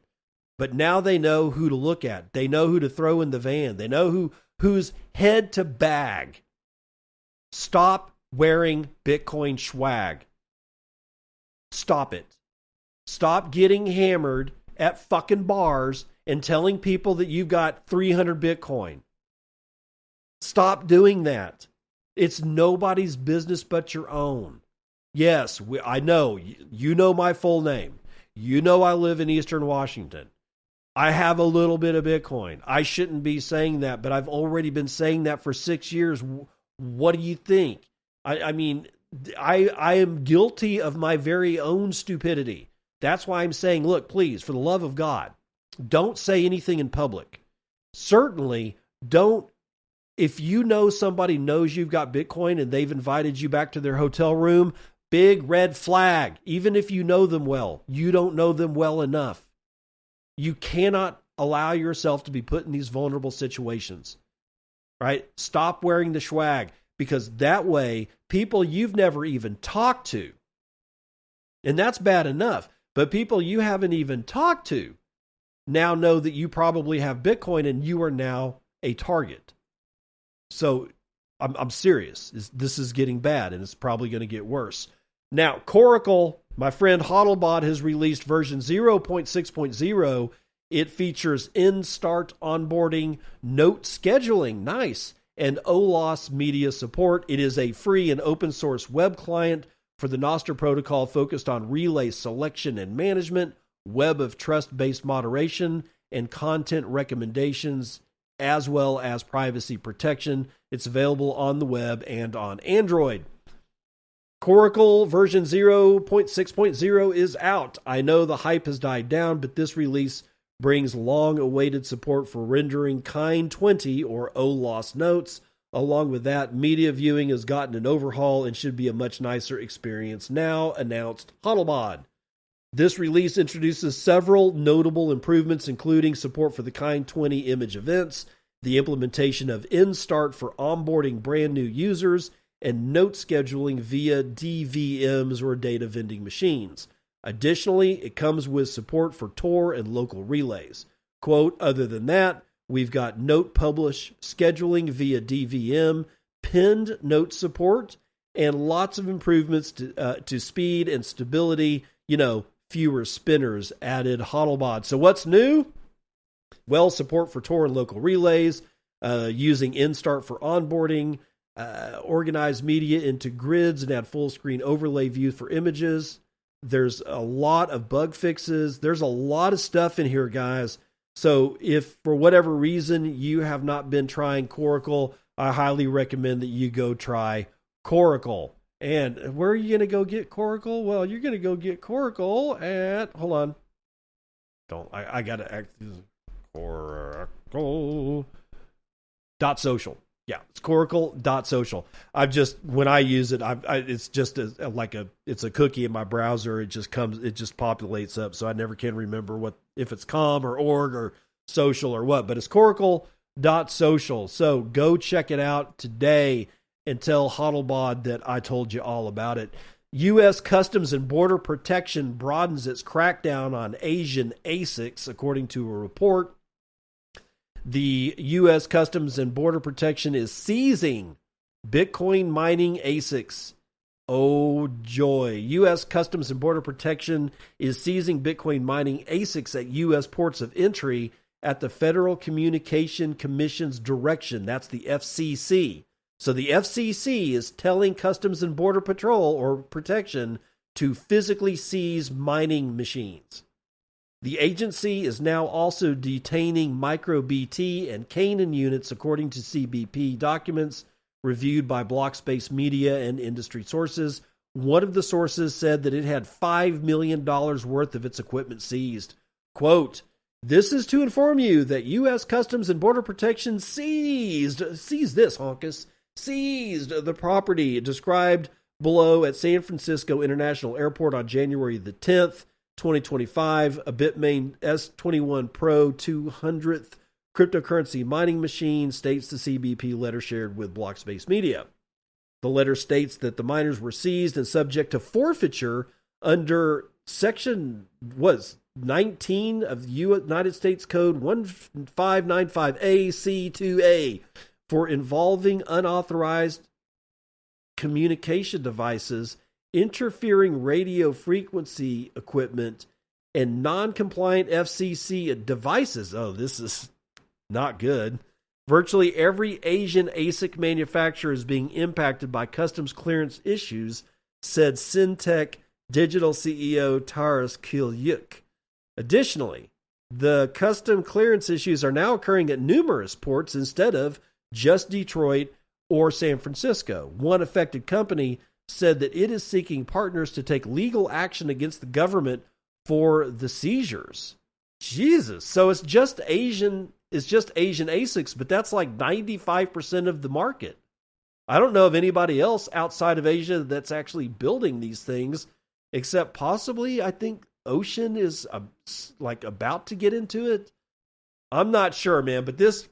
But now they know who to look at. They know who to throw in the van. They know who's head to bag. Stop wearing Bitcoin swag. Stop it. Stop getting hammered at fucking bars and telling people that you've got 300 Bitcoin. Stop doing that. It's nobody's business but your own. Yes, I know. You know my full name. You know I live in Eastern Washington. I have a little bit of Bitcoin. I shouldn't be saying that, but I've already been saying that for 6 years. What do you think? I am guilty of my very own stupidity. That's why I'm saying, look, please, for the love of God, don't say anything in public. Certainly don't. If you know somebody knows you've got Bitcoin and they've invited you back to their hotel room, big red flag. Even if you know them well, you don't know them well enough. You cannot allow yourself to be put in these vulnerable situations, right? Stop wearing the swag, because that way people you've never even talked to, and that's bad enough, but people you haven't even talked to now know that you probably have Bitcoin and you are now a target. So I'm serious. This is getting bad, and it's probably going to get worse. Now, Coracle, my friend Hodlbot, has released version 0.6.0. It features in-start onboarding, note scheduling, nice, and OLOS media support. It is a free and open source web client for the Nostr protocol focused on relay selection and management, web of trust-based moderation, and content recommendations, as well as privacy protection. It's available on the web and on Android. Coracle version 0.6.0 is out. I know the hype has died down, but this release brings long-awaited support for rendering kind 20 or OLOS notes. Along with that, media viewing has gotten an overhaul and should be a much nicer experience now, announced Hodlbod. This release introduces several notable improvements, including support for the kind 20 image events, the implementation of InStart for onboarding brand new users, and note scheduling via DVMs or data vending machines. Additionally, it comes with support for Tor and local relays. Quote, other than that, we've got note publish scheduling via DVM, pinned note support, and lots of improvements to speed and stability. Fewer spinners added Hodlbod. So what's new? Well, support for Tor and local relays, using InStart for onboarding, organize media into grids and add full screen overlay view for images. There's a lot of bug fixes. There's a lot of stuff in here, guys. So if for whatever reason you have not been trying Coracle, I highly recommend that you go try Coracle. And where are you going to go get Coracle? Well, you're going to go get Coracle at, hold on. I got to act, Coracle.social. Yeah, it's Coracle.social. When I use it, it's just it's a cookie in my browser. It just populates up. So I never can remember if it's com or org or social or what, but it's Coracle.social. So go check it out today and tell Hodlbod that I told you all about it. U.S. Customs and Border Protection broadens its crackdown on Asian ASICS, according to a report. The U.S. Customs and Border Protection is seizing Bitcoin mining ASICs. Oh, joy. U.S. Customs and Border Protection is seizing Bitcoin mining ASICs at U.S. ports of entry at the Federal Communication Commission's direction. That's the FCC. So the FCC is telling Customs and Border Patrol or Protection to physically seize mining machines. The agency is now also detaining MicroBT and Canaan units, according to CBP documents reviewed by Blockspace Media and industry sources. One of the sources said that it had $5 million worth of its equipment seized. Quote, this is to inform you that U.S. Customs and Border Protection seized the property described below at San Francisco International Airport on January the 10th, 2025, a Bitmain S21 Pro 200th cryptocurrency mining machine, states the CBP letter shared with Blockspace Media. The letter states that the miners were seized and subject to forfeiture under Section 19 of the United States Code 1595A-C2A for involving unauthorized communication devices, interfering radio frequency equipment, and non-compliant FCC devices. Oh, this is not good. Virtually every Asian ASIC manufacturer is being impacted by customs clearance issues, said Syntec Digital CEO Taras Kilyuk. Additionally, the custom clearance issues are now occurring at numerous ports instead of just Detroit or San Francisco. One affected company said that it is seeking partners to take legal action against the government for the seizures. Jesus. So it's just Asian ASICs, but that's like 95% of the market. I don't know of anybody else outside of Asia that's actually building these things, except possibly, I think Ocean is about to get into it. I'm not sure, man, but this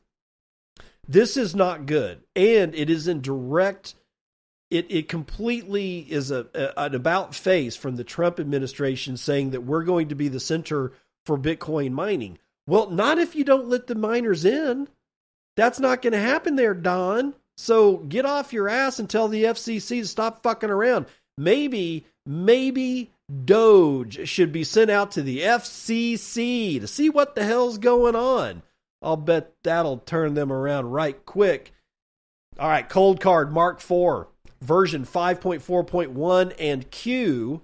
is not good. And it is in direct, it completely is an about face from the Trump administration saying that we're going to be the center for Bitcoin mining. Well, not if you don't let the miners in. That's not going to happen there, Don. So get off your ass and tell the FCC to stop fucking around. Maybe Doge should be sent out to the FCC to see what the hell's going on. I'll bet that'll turn them around right quick. All right, Cold Card Mark IV, version 5.4.1 and Q,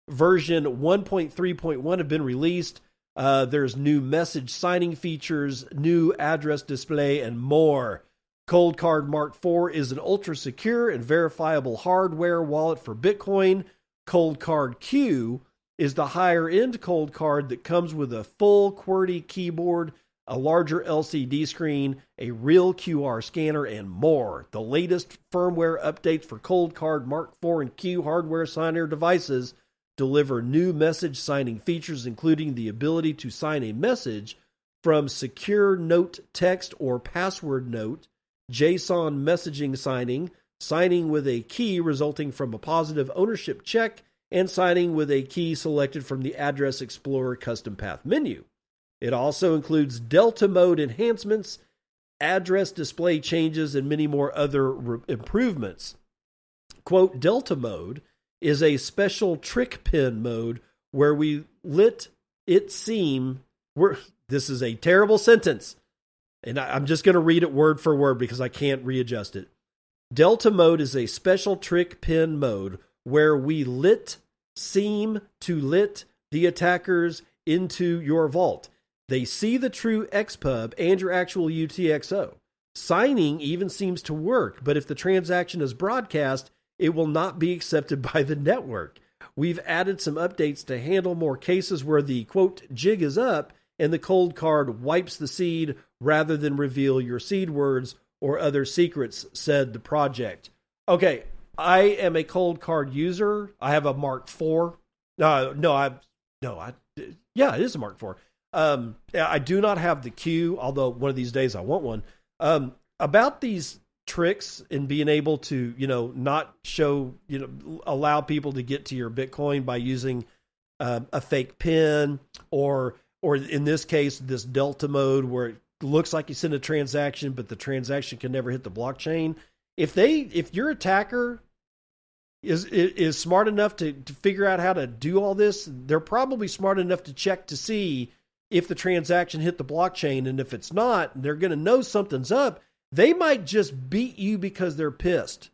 version 1.3.1 have been released. There's new message signing features, new address display, and more. Cold Card Mark IV is an ultra secure and verifiable hardware wallet for Bitcoin. Cold Card Q is the higher end cold card that comes with a full QWERTY keyboard, a larger LCD screen, a real QR scanner, and more. The latest firmware updates for Cold Card Mark IV and Q hardware signer devices deliver new message signing features, including the ability to sign a message from secure note text or password note, JSON messaging signing, signing with a key resulting from a positive ownership check, and signing with a key selected from the Address Explorer custom path menu. It also includes Delta mode enhancements, address display changes, and many more other improvements. Quote, Delta mode is a special trick pin mode where we let it seem... This is a terrible sentence, and I'm just going to read it word for word because I can't readjust it. Delta mode is a special trick pin mode where we seem to let the attackers into your vault. They see the true XPub and your actual UTXO. Signing even seems to work, but if the transaction is broadcast, it will not be accepted by the network. We've added some updates to handle more cases where the, quote, jig is up and the cold card wipes the seed rather than reveal your seed words or other secrets, said the project. Okay, I am a cold card user. I have a Mark IV. Yeah, it is a Mark IV. I do not have the Q, although one of these days I want one. About these tricks and being able to, not show, allow people to get to your Bitcoin by using a fake pin or in this case, this Delta mode where it looks like you send a transaction, but the transaction can never hit the blockchain. If your attacker is smart enough to figure out how to do all this, they're probably smart enough to check to see if the transaction hit the blockchain. And if it's not, they're going to know something's up. They might just beat you because they're pissed.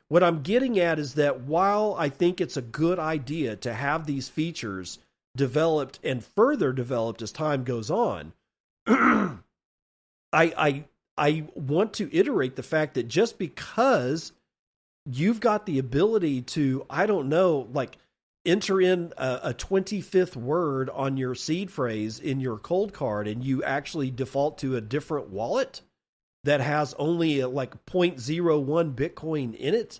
What I'm getting at is that while I think it's a good idea to have these features developed and further developed as time goes on, I want to iterate the fact that just because you've got the ability to, I don't know, like enter in a 25th word on your seed phrase in your cold card and you actually default to a different wallet that has only like 0.01 Bitcoin in it,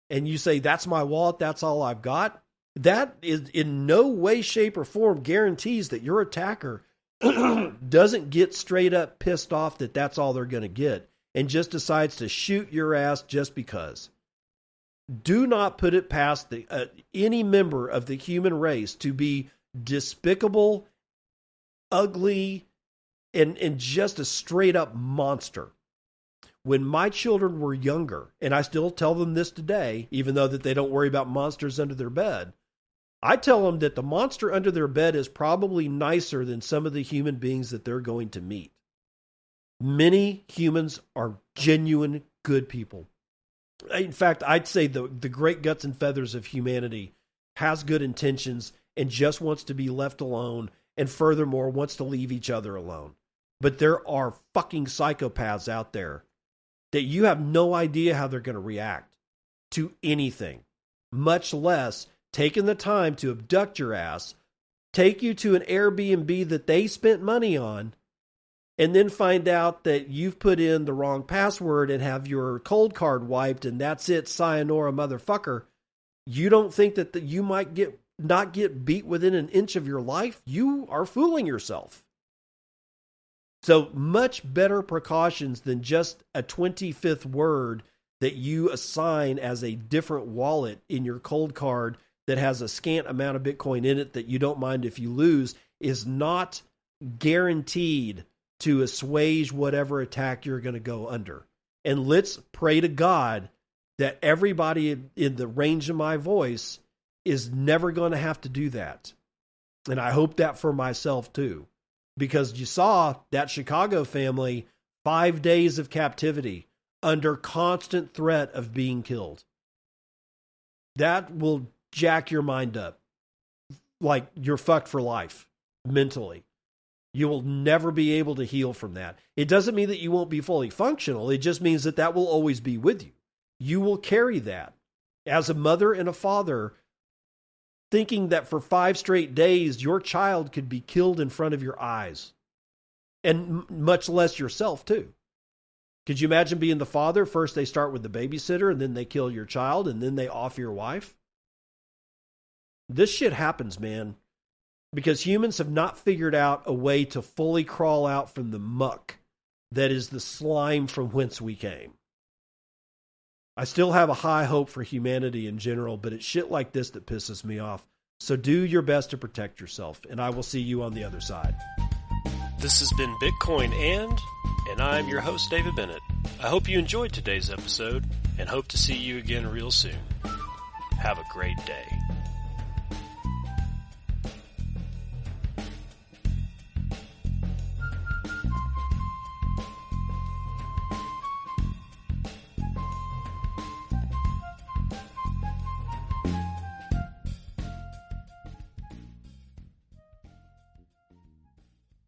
and you say, that's my wallet, that's all I've got, that is in no way, shape, or form guarantees that your attacker doesn't get straight up pissed off that that's all they're going to get and just decides to shoot your ass just because. Do not put it past any member of the human race to be despicable, ugly, and just a straight up monster. When my children were younger, and I still tell them this today, even though that they don't worry about monsters under their bed, I tell them that the monster under their bed is probably nicer than some of the human beings that they're going to meet. Many humans are genuine good people. In fact, I'd say the great guts and feathers of humanity has good intentions and just wants to be left alone, and furthermore wants to leave each other alone. But there are fucking psychopaths out there that you have no idea how they're going to react to anything, much less taking the time to abduct your ass, take you to an Airbnb that they spent money on, and then find out that you've put in the wrong password and have your cold card wiped, and that's it, sayonara, motherfucker. You don't think that you might not get beat within an inch of your life? You are fooling yourself. So much better precautions than just a 25th word that you assign as a different wallet in your cold card that has a scant amount of Bitcoin in it that you don't mind if you lose is not guaranteed to assuage whatever attack you're going to go under. And let's pray to God that everybody in the range of my voice is never going to have to do that. And I hope that for myself too. Because you saw that Chicago family, 5 days of captivity under constant threat of being killed. That will jack your mind up. Like you're fucked for life, mentally. You will never be able to heal from that. It doesn't mean that you won't be fully functional. It just means that that will always be with you. You will carry that. As a mother and a father, thinking that for 5 straight days your child could be killed in front of your eyes, and much less yourself too. Could you imagine being the father? First they start with the babysitter, and then they kill your child, and then they off your wife. This shit happens, man. Because humans have not figured out a way to fully crawl out from the muck that is the slime from whence we came. I still have a high hope for humanity in general, but it's shit like this that pisses me off. So do your best to protect yourself, and I will see you on the other side. This has been Bitcoin and I'm your host, David Bennett. I hope you enjoyed today's episode and hope to see you again real soon. Have a great day.